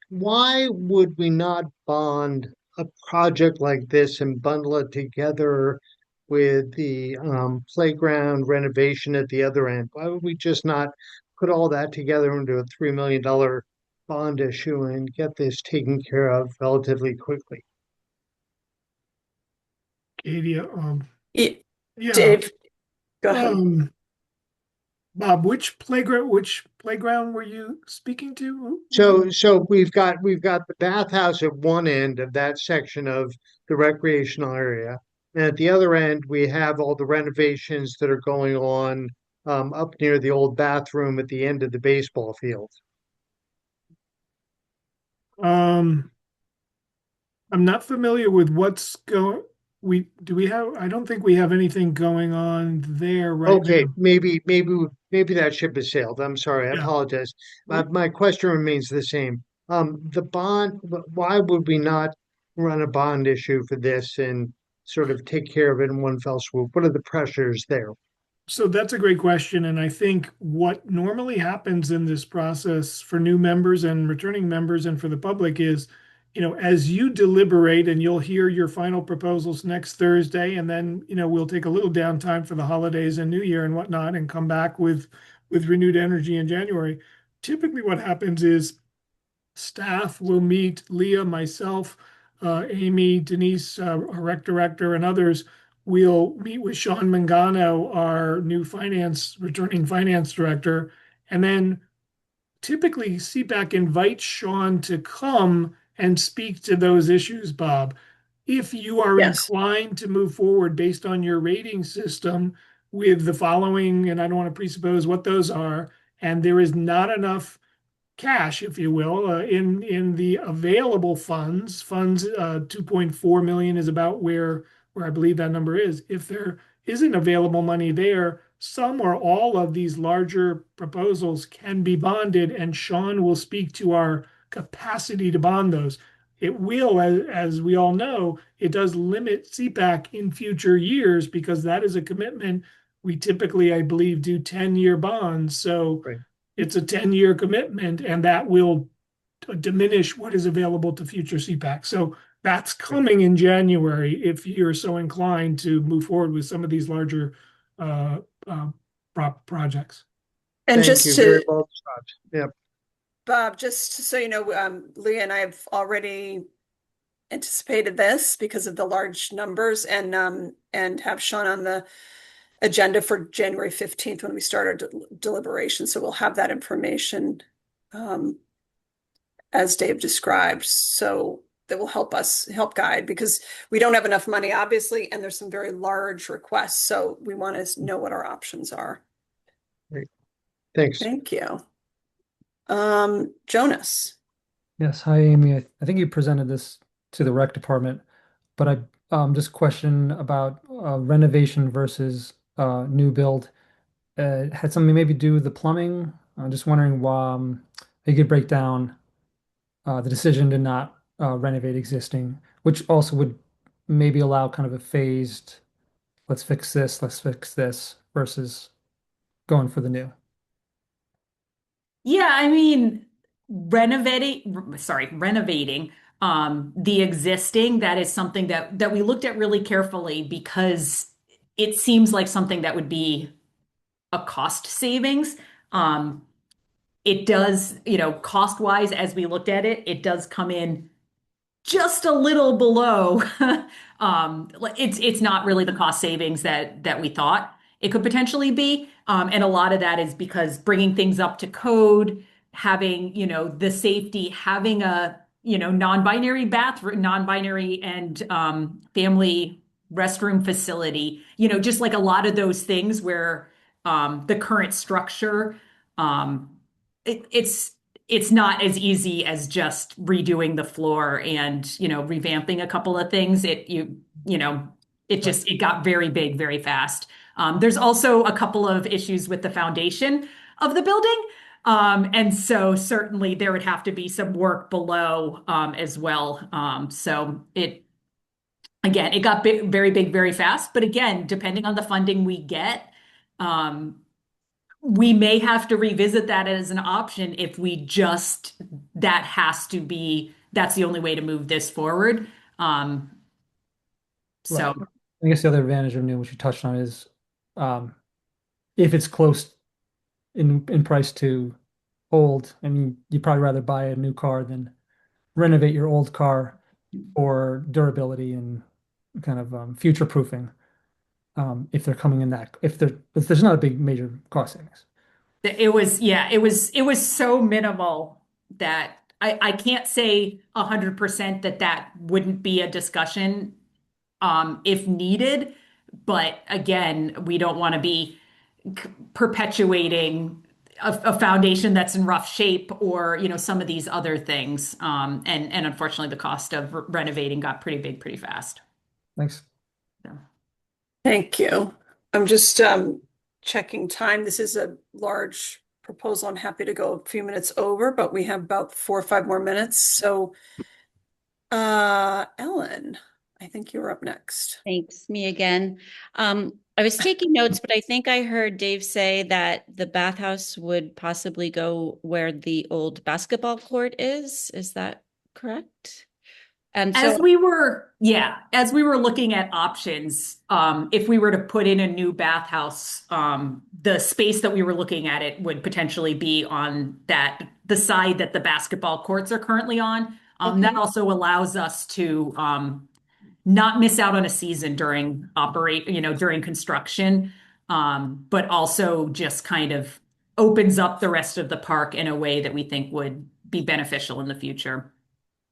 Why would we not bond a project like this and bundle it together with the playground renovation at the other end? Why would we just not put all that together into a $3 million bond issue and get this taken care of relatively quickly? Katie, yeah. Dave, go ahead. Bob, which playground were you speaking to? So we've got the bathhouse at one end of that section of the recreational area. And at the other end, we have all the renovations that are going on up near the old bathroom at the end of the baseball field. I'm not familiar with what's going. I don't think we have anything going on there right Okay, now. maybe that ship has sailed. I'm sorry, I apologize. My question remains the same. The bond, why would we not run a bond issue for this and sort of take care of it in one fell swoop? What are the pressures there? So that's a great question. And I think what normally happens in this process for new members and returning members and for the public is, as you deliberate, and you'll hear your final proposals next Thursday, and then, we'll take a little downtime for the holidays and New Year and whatnot, and come back with renewed energy in January. Typically what happens is staff will meet, Leah, myself, Amy, Denise, our rec director, and others. We'll meet with Sean Mangano, our new returning finance director, and then typically CPAC invites Sean to come and speak to those issues, Bob. If you are inclined to move forward based on your rating system with the following, and I don't want to presuppose what those are, and there is not enough cash, if you will, in the available funds, 2.4 million is about where I believe that number is. If there isn't available money there, some or all of these larger proposals can be bonded, and Sean will speak to our capacity to bond those. It will, as we all know, it does limit CPAC in future years because that is a commitment. We typically, I believe, do 10-year bonds. So it's a 10-year commitment, and that will diminish what is available to future CPAC. So that's coming in January if you're so inclined to move forward with some of these larger projects. And Thank you, very well described. Yep. Bob, just so you know, Leah and I have already anticipated this because of the large numbers, and have Sean on the agenda for January 15th when we start our deliberation. So we'll have that information as Dave described. So that will help guide, because we don't have enough money, obviously, and there's some very large requests. So we want to know what our options are. Great. Thanks. Thank you. Jonas. Yes. Hi, Amy. I think you presented this to the rec department, but I just question about renovation versus new build. Had something maybe do with the plumbing. I'm just wondering you could break down the decision to not renovate existing, which also would maybe allow kind of a phased, let's fix this versus going for the new. Yeah, I mean, renovating the existing, that is something that we looked at really carefully because it seems like something that would be a cost savings. Um, it does, cost wise, as we looked at it, it does come in just a little below. It's not really the cost savings that we thought it could potentially be. And a lot of that is because bringing things up to code, having, the safety, having a, non-binary bathroom, non-binary and family restroom facility, just like a lot of those things where the current structure, it's not as easy as just redoing the floor and, revamping a couple of things. It got very big very fast. There's also a couple of issues with the foundation of the building. And so certainly there would have to be some work below, as well. Again, it got big, very big, very fast. But again, depending on the funding we get, we may have to revisit that as an option if that's the only way to move this forward. Right. I guess the other advantage of new, which you touched on, is if it's close in price to old, I mean, you'd probably rather buy a new car than renovate your old car for durability and kind of future proofing. If they're coming in if there's not a big major cost savings. It was so minimal that I can't say 100% that wouldn't be a discussion if needed. But again, we don't want to be perpetuating a foundation that's in rough shape or, some of these other things. And unfortunately, the cost of renovating got pretty big pretty fast. Thanks. Thank you. I'm just checking time. This is a large proposal. I'm happy to go a few minutes over, but we have about 4 or 5 more minutes. So, Ellen, I think you're up next. Thanks, me again. I was taking notes, but I think I heard Dave say that the bathhouse would possibly go where the old basketball court is. Is that correct? And as we were looking at options, if we were to put in a new bathhouse, the space that we were looking at it would potentially be on the side that the basketball courts are currently on. That also allows us to not miss out on a season during construction, but also just kind of opens up the rest of the park in a way that we think would be beneficial in the future.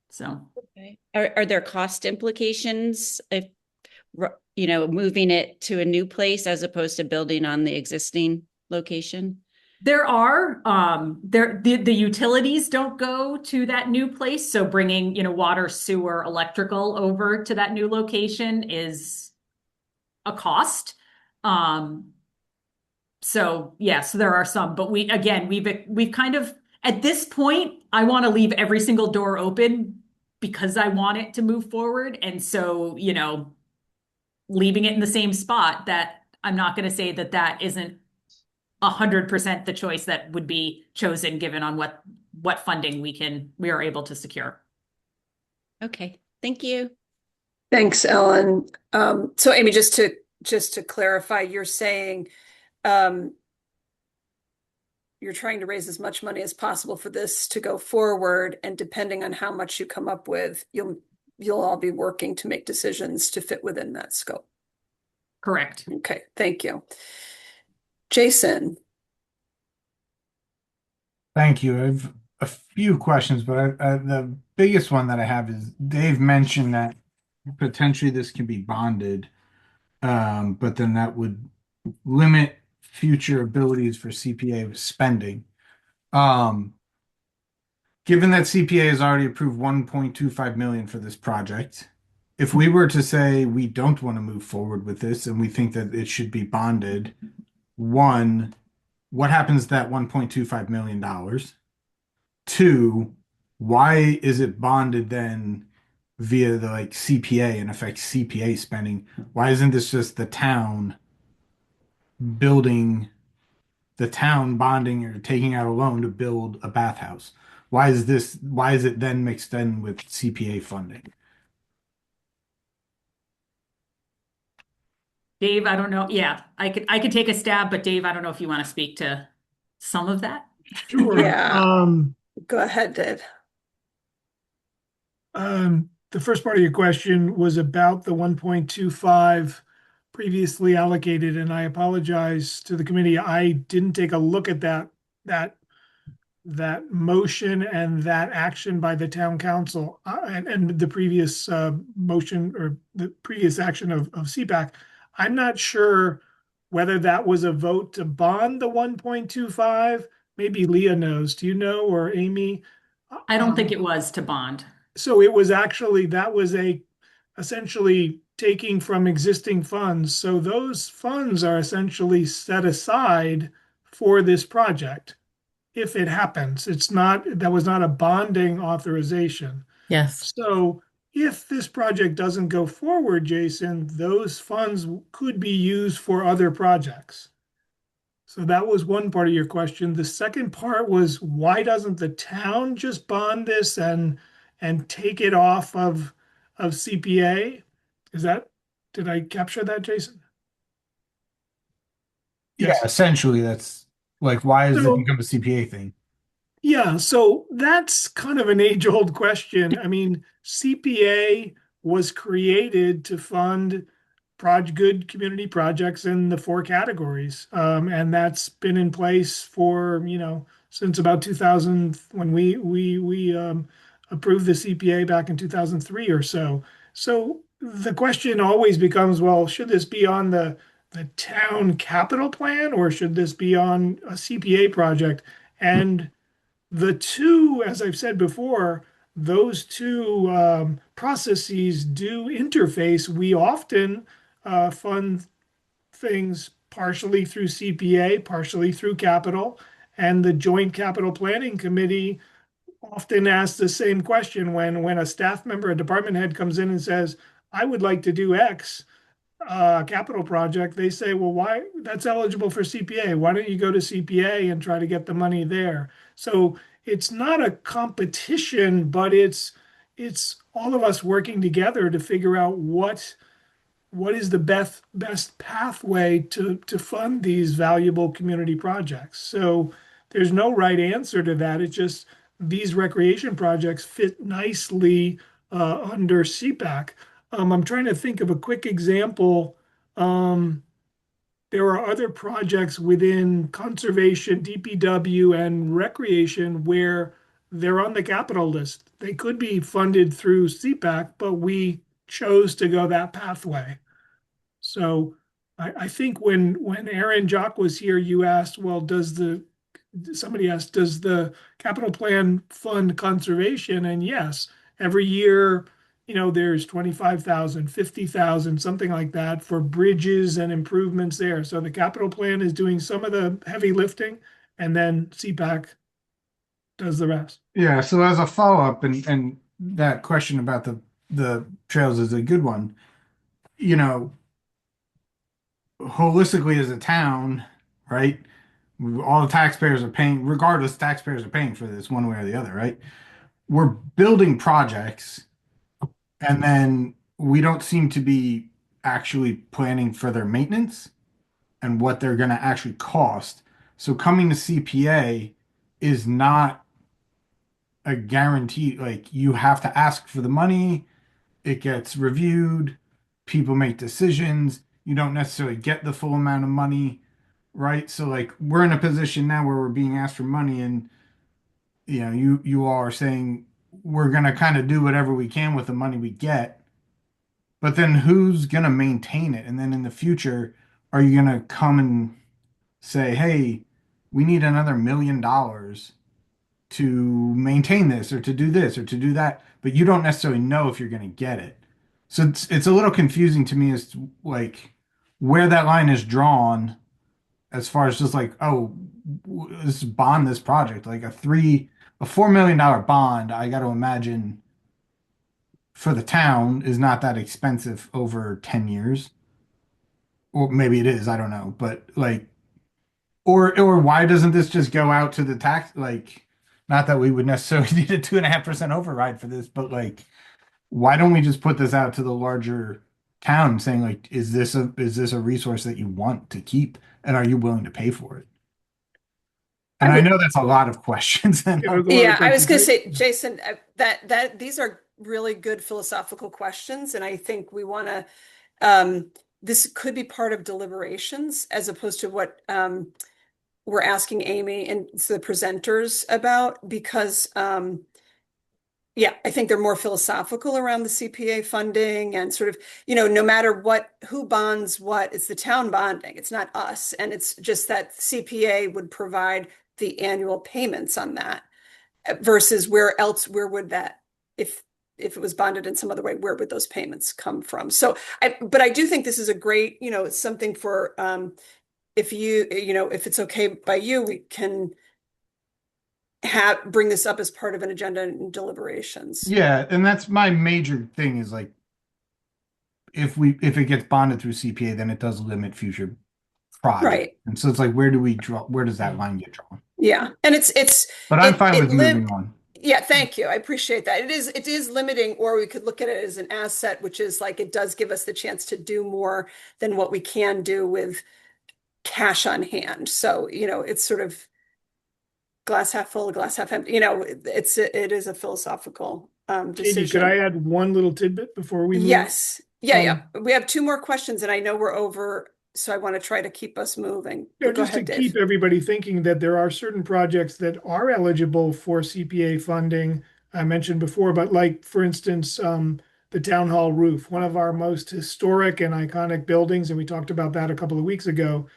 So, okay. Are there cost implications if, moving it to a new place as opposed to building on the existing location? There are. The utilities don't go to that new place. So bringing, water, sewer, electrical over to that new location is a cost. So yes, there are some, but we've kind of, at this point, I want to leave every single door open because I want it to move forward. And so, leaving it in the same spot, that I'm not going to say that isn't 100% the choice that would be chosen given on what funding we are able to secure. Okay, thank you. Thanks, Ellen. So Amy, just to clarify, you're saying you're trying to raise as much money as possible for this to go forward, and depending on how much you come up with, you'll all be working to make decisions to fit within that scope. Correct. Okay, thank you. Jason. Thank you. I have a few questions, but the biggest one that I have is Dave mentioned that potentially this can be bonded, but then that would limit future abilities for CPA spending. Given that CPA has already approved 1.25 million for this project, if we were to say we don't want to move forward with this and we think that it should be bonded, one, what happens to that $1.25 million? Two, why is it bonded then via the like CPA and affects CPA spending? Why isn't this just the town building, the town bonding or taking out a loan to build a bathhouse? Why is it then mixed in with CPA funding? Dave, I don't know. Yeah, I could take a stab, but Dave, I don't know if you want to speak to some of that. Sure. Yeah. Go ahead, Dave. The first part of your question was about the 1.25 previously allocated, and I apologize to the committee. I didn't take a look at that motion and that action by the town council and the previous motion or the previous action of CPAC. I'm not sure whether that was a vote to bond the 1.25. Maybe Leah knows. Do you know, or Amy? I don't think it was to bond. So it was actually, that was essentially taking from existing funds. So those funds are essentially set aside for this project. If it happens, that was not a bonding authorization. Yes. So if this project doesn't go forward, Jason, those funds could be used for other projects. So that was one part of your question. The second part was, why doesn't the town just bond this and take it off of CPA? Did I capture that, Jason? Yeah, Yes. essentially that's like, why does it So- become a CPA thing? Yeah, so that's kind of an age-old question. I mean, CPA was created to fund good community projects in the four categories. And that's been in place for, since about 2000, when we approved the CPA back in 2003 or so. So the question always becomes, well, should this be on the town capital plan, or should this be on a CPA project? And the two, as I've said before, those two processes do interface. We often fund things partially through CPA, partially through capital, and the Joint Capital Planning Committee often asks the same question when a staff member, a department head comes in and says, I would like to do X capital project. They say, well, why? That's eligible for CPA. Why don't you go to CPA and try to get the money there? So it's not a competition, but it's all of us working together to figure out what is the best pathway to fund these valuable community projects. So there's no right answer to that. It's just these recreation projects fit nicely under CPAC. I'm trying to think of a quick example. There are other projects within conservation, DPW, and recreation where they're on the capital list. They could be funded through CPAC, but we chose to go that pathway. So I think when Aaron Jock was here, you asked, well, somebody asked, does the capital plan fund conservation? And yes, every year, there's 25,000, 50,000, something like that for bridges and improvements there. So the capital plan is doing some of the heavy lifting, and then CPAC does the rest. Yeah, so as a follow-up, and that question about the trails is a good one. Holistically as a town, right? All the taxpayers are paying, regardless, taxpayers are paying for this one way or the other, right? We're building projects, and then we don't seem to be actually planning for their maintenance and what they're going to actually cost. So coming to CPA is not a guarantee. Like, you have to ask for the money, it gets reviewed, people make decisions, you don't necessarily get the full amount of money, right? So like, we're in a position now where we're being asked for money, and you all are saying we're going to kind of do whatever we can with the money we get, but then who's going to maintain it? And then in the future, are you going to come and say, hey, we need another $1 million to maintain this or to do this or to do that, but you don't necessarily know if you're going to get it. So it's a little confusing to me as to like where that line is drawn, as far as just like, oh, let's bond this project, like a $4 million bond, I got to imagine for the town is not that expensive over 10 years. Or maybe it is, I don't know. But like, or why doesn't this just go out to the tax? Like, not that we would necessarily need a 2.5% override for this, but like, why don't we just put this out to the larger town saying like, is this a resource that you want to keep? And are you willing to pay for it? And I know that's a lot of questions. And Yeah, I was going to say, Jason, that these are really good philosophical questions, and I think we want to. This could be part of deliberations as opposed to what we're asking Amy and the presenters about, because yeah, I think they're more philosophical around the CPA funding and sort of, no matter who bonds what, it's the town bonding, it's not us, and it's just that CPA would provide the annual payments on that versus where would that, if it was bonded in some other way, where would those payments come from? But I do think this is a great, something for, if if it's okay by you, we can bring this up as part of an agenda in deliberations. Yeah, and that's my major thing is like, if it gets bonded through CPA, then it does limit future projects. Right. And so it's like, where does that line get drawn? Yeah. And but I'm fine with moving on. Yeah, thank you. I appreciate that. It is limiting, or we could look at it as an asset, which is like, it does give us the chance to do more than what we can do with cash on hand. So, it's sort of glass half full, glass half empty. It is a philosophical decision. Katie, could I add one little tidbit before we move? Yes. Yeah. We have 2 more questions, and I know we're over, so I want to try to keep us moving. Yeah, Go just ahead, to Dave. keep everybody thinking that there are certain projects that are eligible for CPA funding. I mentioned before, but like, for instance, the town hall roof, one of our most historic and iconic buildings, and we talked about that a couple of weeks ago,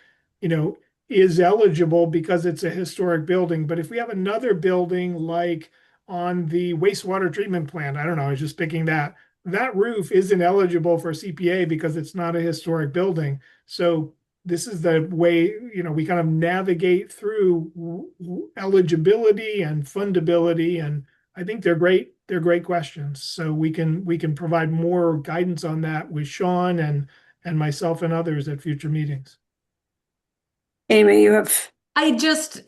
is eligible because it's a historic building. But if we have another building like on the wastewater treatment plant, I don't know, I was just picking that roof isn't eligible for CPA because it's not a historic building. So this is the way, we kind of navigate through eligibility and fundability. And I think they're great. They're great questions. So we can provide more guidance on that with Sean and myself and others at future meetings. Amy, you have. I just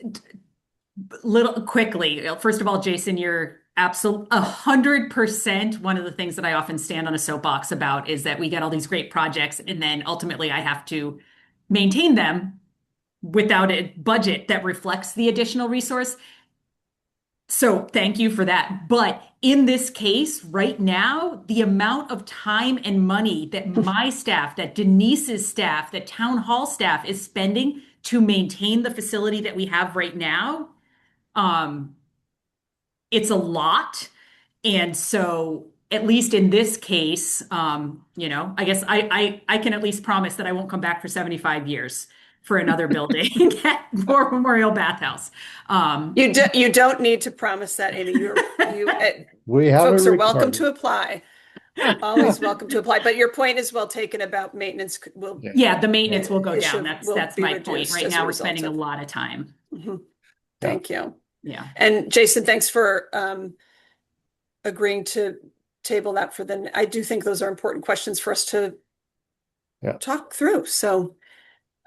quickly, first of all, Jason, you're absolutely 100%. One of the things that I often stand on a soapbox about is that we get all these great projects, and then ultimately I have to maintain them without a budget that reflects the additional resource. So thank you for that. But in this case, right now, the amount of time and money that my staff, that Denise's staff, that town hall staff is spending to maintain the facility that we have right now, it's a lot. And so at least in this case, I guess I can at least promise that I won't come back for 75 years for another building at War Memorial Bathhouse. You don't need to promise that, Amy. We have folks are welcome to apply. Always welcome to apply. But your point is well taken about maintenance. The maintenance will go down. That's my point. Right now, we're spending a lot of time. Mm-hmm. Thank you. Yeah. And Jason, thanks for agreeing to table that for then. I do think those are important questions for us to talk through. So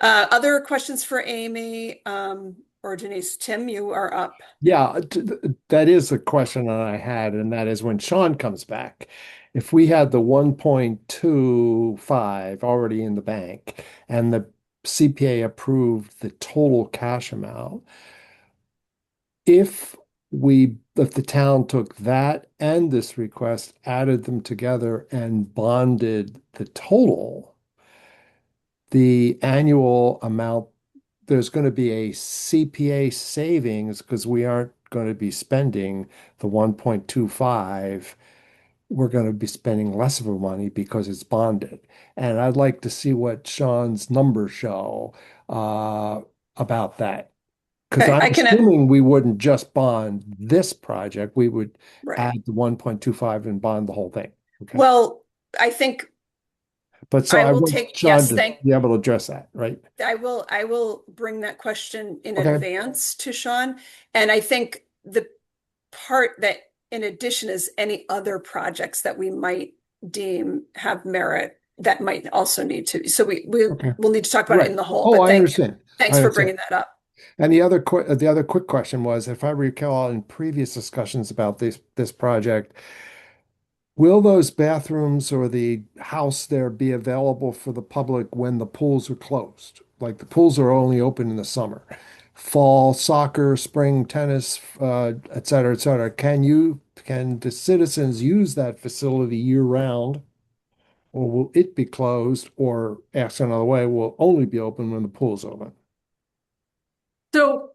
other questions for Amy or Denise? Tim, you are up. Yeah, that is a question that I had, and that is when Sean comes back, if we had the 1.25 already in the bank and the CPA approved the total cash amount, if the town took that and this request, added them together and bonded the total, the annual amount, there's going to be a CPA savings because we aren't going to be spending the 1.25. We're going to be spending less of our money because it's bonded. And I'd like to see what Sean's numbers show about that. Because I'm assuming we wouldn't just bond this project. We would add the 1.25 and bond the whole thing. Okay. Well, I think. But so I want Sean to be able to address that, right? I will bring that question in advance to Sean. And I think part that in addition is any other projects that we might deem have merit that might also need to. So we'll need to talk about it in the whole. Oh, but I understand. Thanks for bringing that up. And the other quick question was, if I recall in previous discussions about this project, will those bathrooms or the house there be available for the public when the pools are closed? Like the pools are only open in the summer. Fall soccer, spring tennis, et cetera, et cetera. Can the citizens use that facility year round? Or will it be closed? Or asked another way, will only be open when the pool's open? So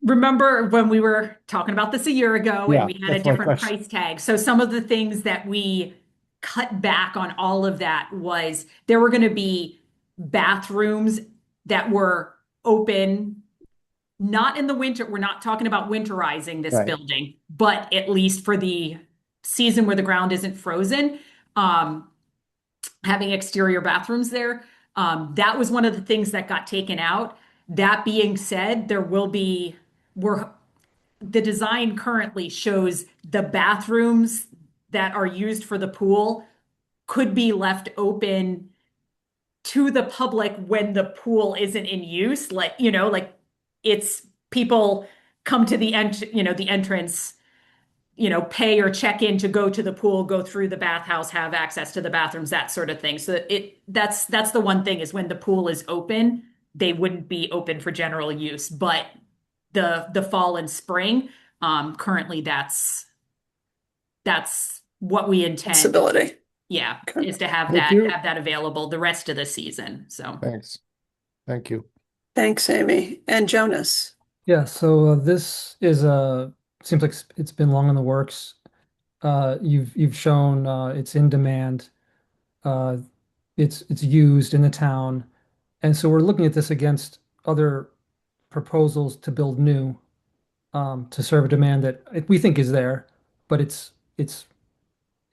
remember when we were talking about this a year ago and we had a different price tag. So some of the things that we cut back on all of that was there were going to be bathrooms that were open, not in the winter. We're not talking about winterizing this building, but at least for the season where the ground isn't frozen, having exterior bathrooms there. That was one of the things that got taken out. That being said, the design currently shows the bathrooms that are used for the pool could be left open to the public when the pool isn't in use. Like it's people come to the entrance, pay or check in to go to the pool, go through the bathhouse, have access to the bathrooms, that sort of thing. So that's the one thing is when the pool is open, they wouldn't be open for general use. But the fall and spring, currently that's what we intend. Possibility. Yeah, is to have that available the rest of the season. So thanks. Thank you. Thanks, Amy. And Jonas. Yeah, so this is seems like it's been long in the works. You've shown it's in demand. It's used in the town. And so we're looking at this against other proposals to build new to serve a demand that we think is there, but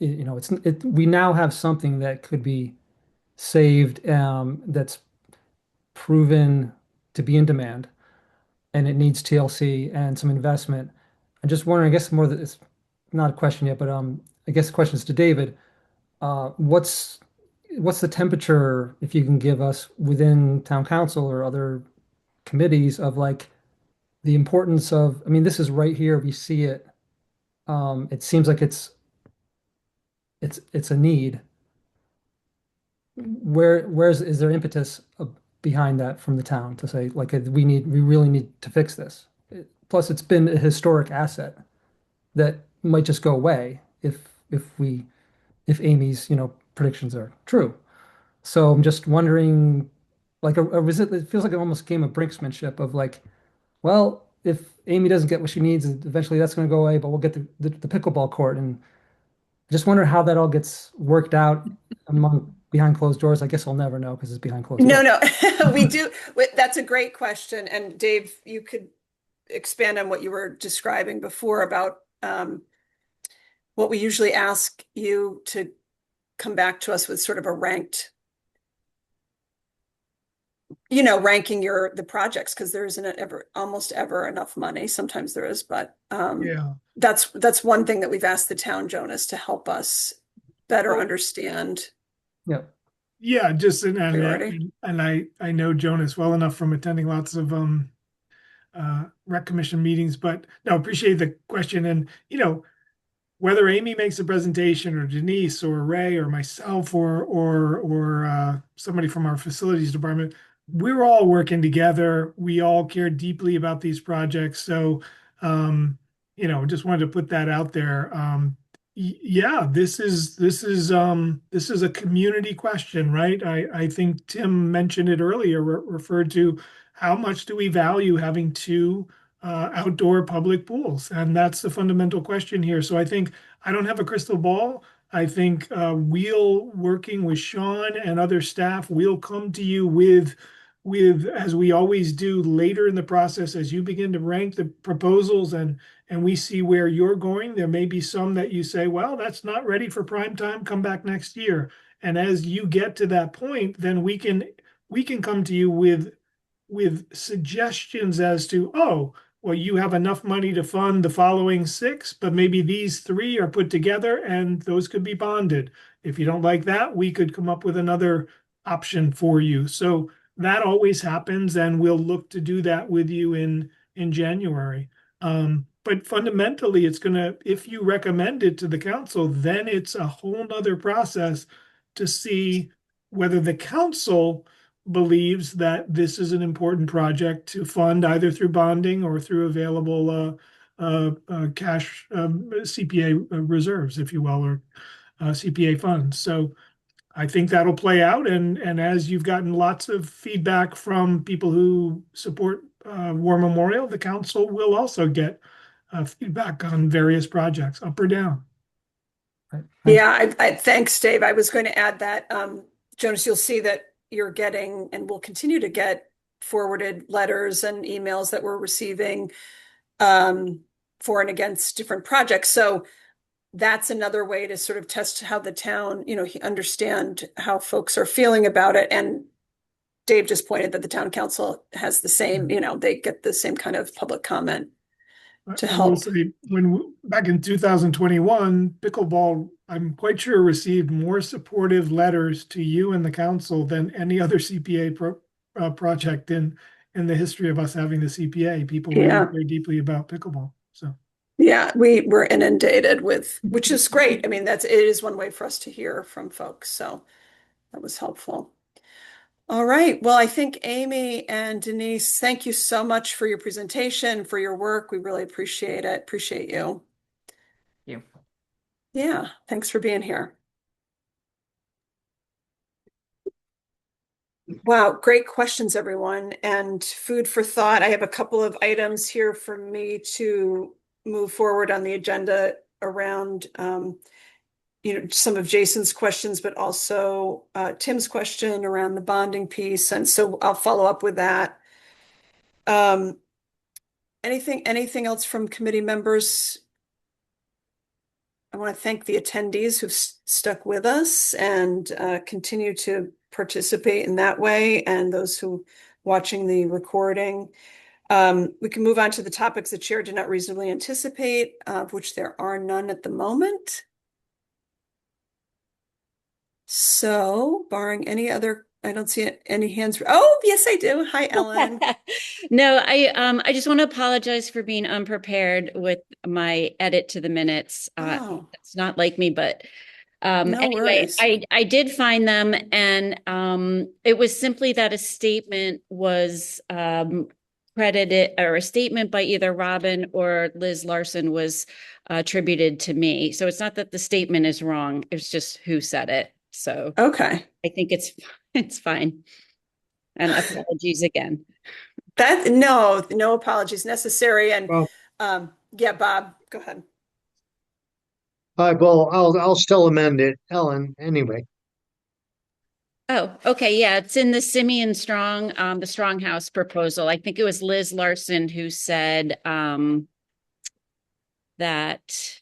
we now have something that could be saved that's proven to be in demand, and it needs TLC and some investment. I'm just wondering, I guess more that it's not a question yet, but I guess the question is to David. What's the temperature, if you can give us within town council or other committees of like the importance of, I mean, this is right here, we see it. It seems like it's a need. Is there impetus behind that from the town to say like we really need to fix this? Plus, it's been a historic asset that might just go away if Amy's predictions are true. So I'm just wondering, like it feels like an almost game of brinksmanship of like, well, if Amy doesn't get what she needs, eventually that's going to go away, but we'll get the pickleball court. And I just wonder how that all gets worked out behind closed doors. I guess I'll never know because it's behind closed doors. No, we do. That's a great question. And Dave, you could expand on what you were describing before about what we usually ask you to come back to us with sort of a ranked, ranking the projects, because there isn't almost ever enough money. Sometimes there is, but that's one thing that we've asked the town, Jonas, to help us better understand. Yeah, just and I know Jonas well enough from attending lots of rec commission meetings, but no, appreciate the question. And whether Amy makes a presentation or Denise or Ray or myself or somebody from our facilities department, we're all working together. We all care deeply about these projects. So, just wanted to put that out there. This is a community question, right? I think Tim mentioned it earlier, referred to how much do we value having two outdoor public pools? And that's the fundamental question here. So I think I don't have a crystal ball. I think we'll, working with Sean and other staff, we'll come to you with, as we always do later in the process, as you begin to rank the proposals and we see where you're going. There may be some that you say, well, that's not ready for prime time, come back next year. And as you get to that point, then we can come to you with suggestions as to, well, you have enough money to fund the following 6, but maybe these 3 are put together and those could be bonded. If you don't like that, we could come up with another option for you. So that always happens, and we'll look to do that with you in January. But fundamentally, it's gonna, if you recommend it to the council, then it's a whole nother process to see whether the council believes that this is an important project to fund either through bonding or through available cash CPA reserves, if you will, or CPA funds. So I think that'll play out. And as you've gotten lots of feedback from people who support War Memorial, the council will also get feedback on various projects, up or down. Yeah, thanks, Dave. I was going to add that, Jonas, you'll see that you're getting and will continue to get forwarded letters and emails that we're receiving for and against different projects. So that's another way to sort of test how the town, understand how folks are feeling about it. And Dave just pointed that the town council has the same, they get the same kind of public comment to I will help. say, back in 2021, pickleball, I'm quite sure, received more supportive letters to you and the council than any other CPA project in the history of us having the CPA. People really care deeply about pickleball. So yeah, we were inundated with, which is great. I mean, it is one way for us to hear from folks. So that was helpful. All right. Well, I think Amy and Denise, thank you so much for your presentation, for your work. We really appreciate it. Appreciate you. You. Yeah. Thanks for being here. Wow. Great questions, everyone. And food for thought. I have a couple of items here for me to move forward on the agenda around some of Jason's questions, but also Tim's question around the bonding piece. And so I'll follow up with that. Anything else from committee members? I want to thank the attendees who've stuck with us and continue to participate in that way, and those who watching the recording. We can move on to the topics the chair did not reasonably anticipate, of which there are none at the moment. So, barring any other, I don't see any hands. Oh, yes, I do. Hi, Ellen. No, I just want to apologize for being unprepared with my edit to the minutes. It's not like me, but anyway, I did find them, and it was simply that a statement was credited, or a statement by either Robin or Liz Larson was attributed to me. So it's not that the statement is wrong. It's just who said it. So okay, I think it's fine. And apologies again. No apologies necessary. And yeah, Bob, go ahead. Well, I'll still amend it, Ellen, anyway. Oh, okay. Yeah, it's in the Simeon Strong, the Stronghouse proposal. I think it was Liz Larson who said that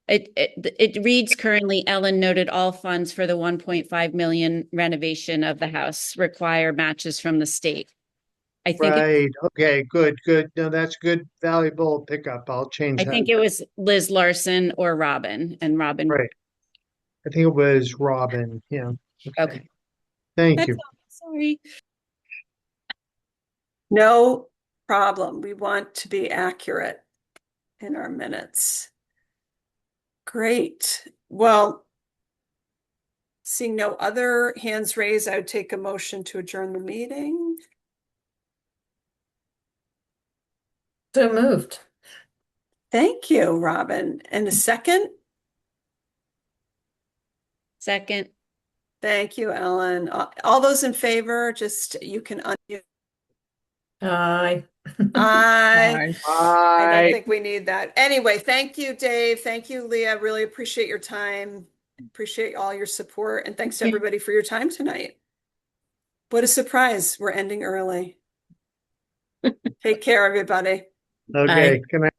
it reads currently, Ellen noted all funds for the 1.5 million renovation of the house require matches from the state. I think right. Okay, good. No, that's good, valuable pickup. I'll change that. I think it was Liz Larson or Robin, and Robin. Right. I think it was Robin. Yeah. Okay. Thank you. Sorry. No problem. We want to be accurate in our minutes. Great. Well, seeing no other hands raised, I would take a motion to adjourn the meeting. So moved. Thank you, Robin. And a second? Second. Thank you, Ellen. All those in favor, just you can unmute. Aye. Aye. I don't think we need that. Anyway, thank you, Dave. Thank you, Leah. Really appreciate your time. Appreciate all your support. And thanks to everybody for your time tonight. What a surprise. We're ending early. Take care, everybody. Okay. Good night.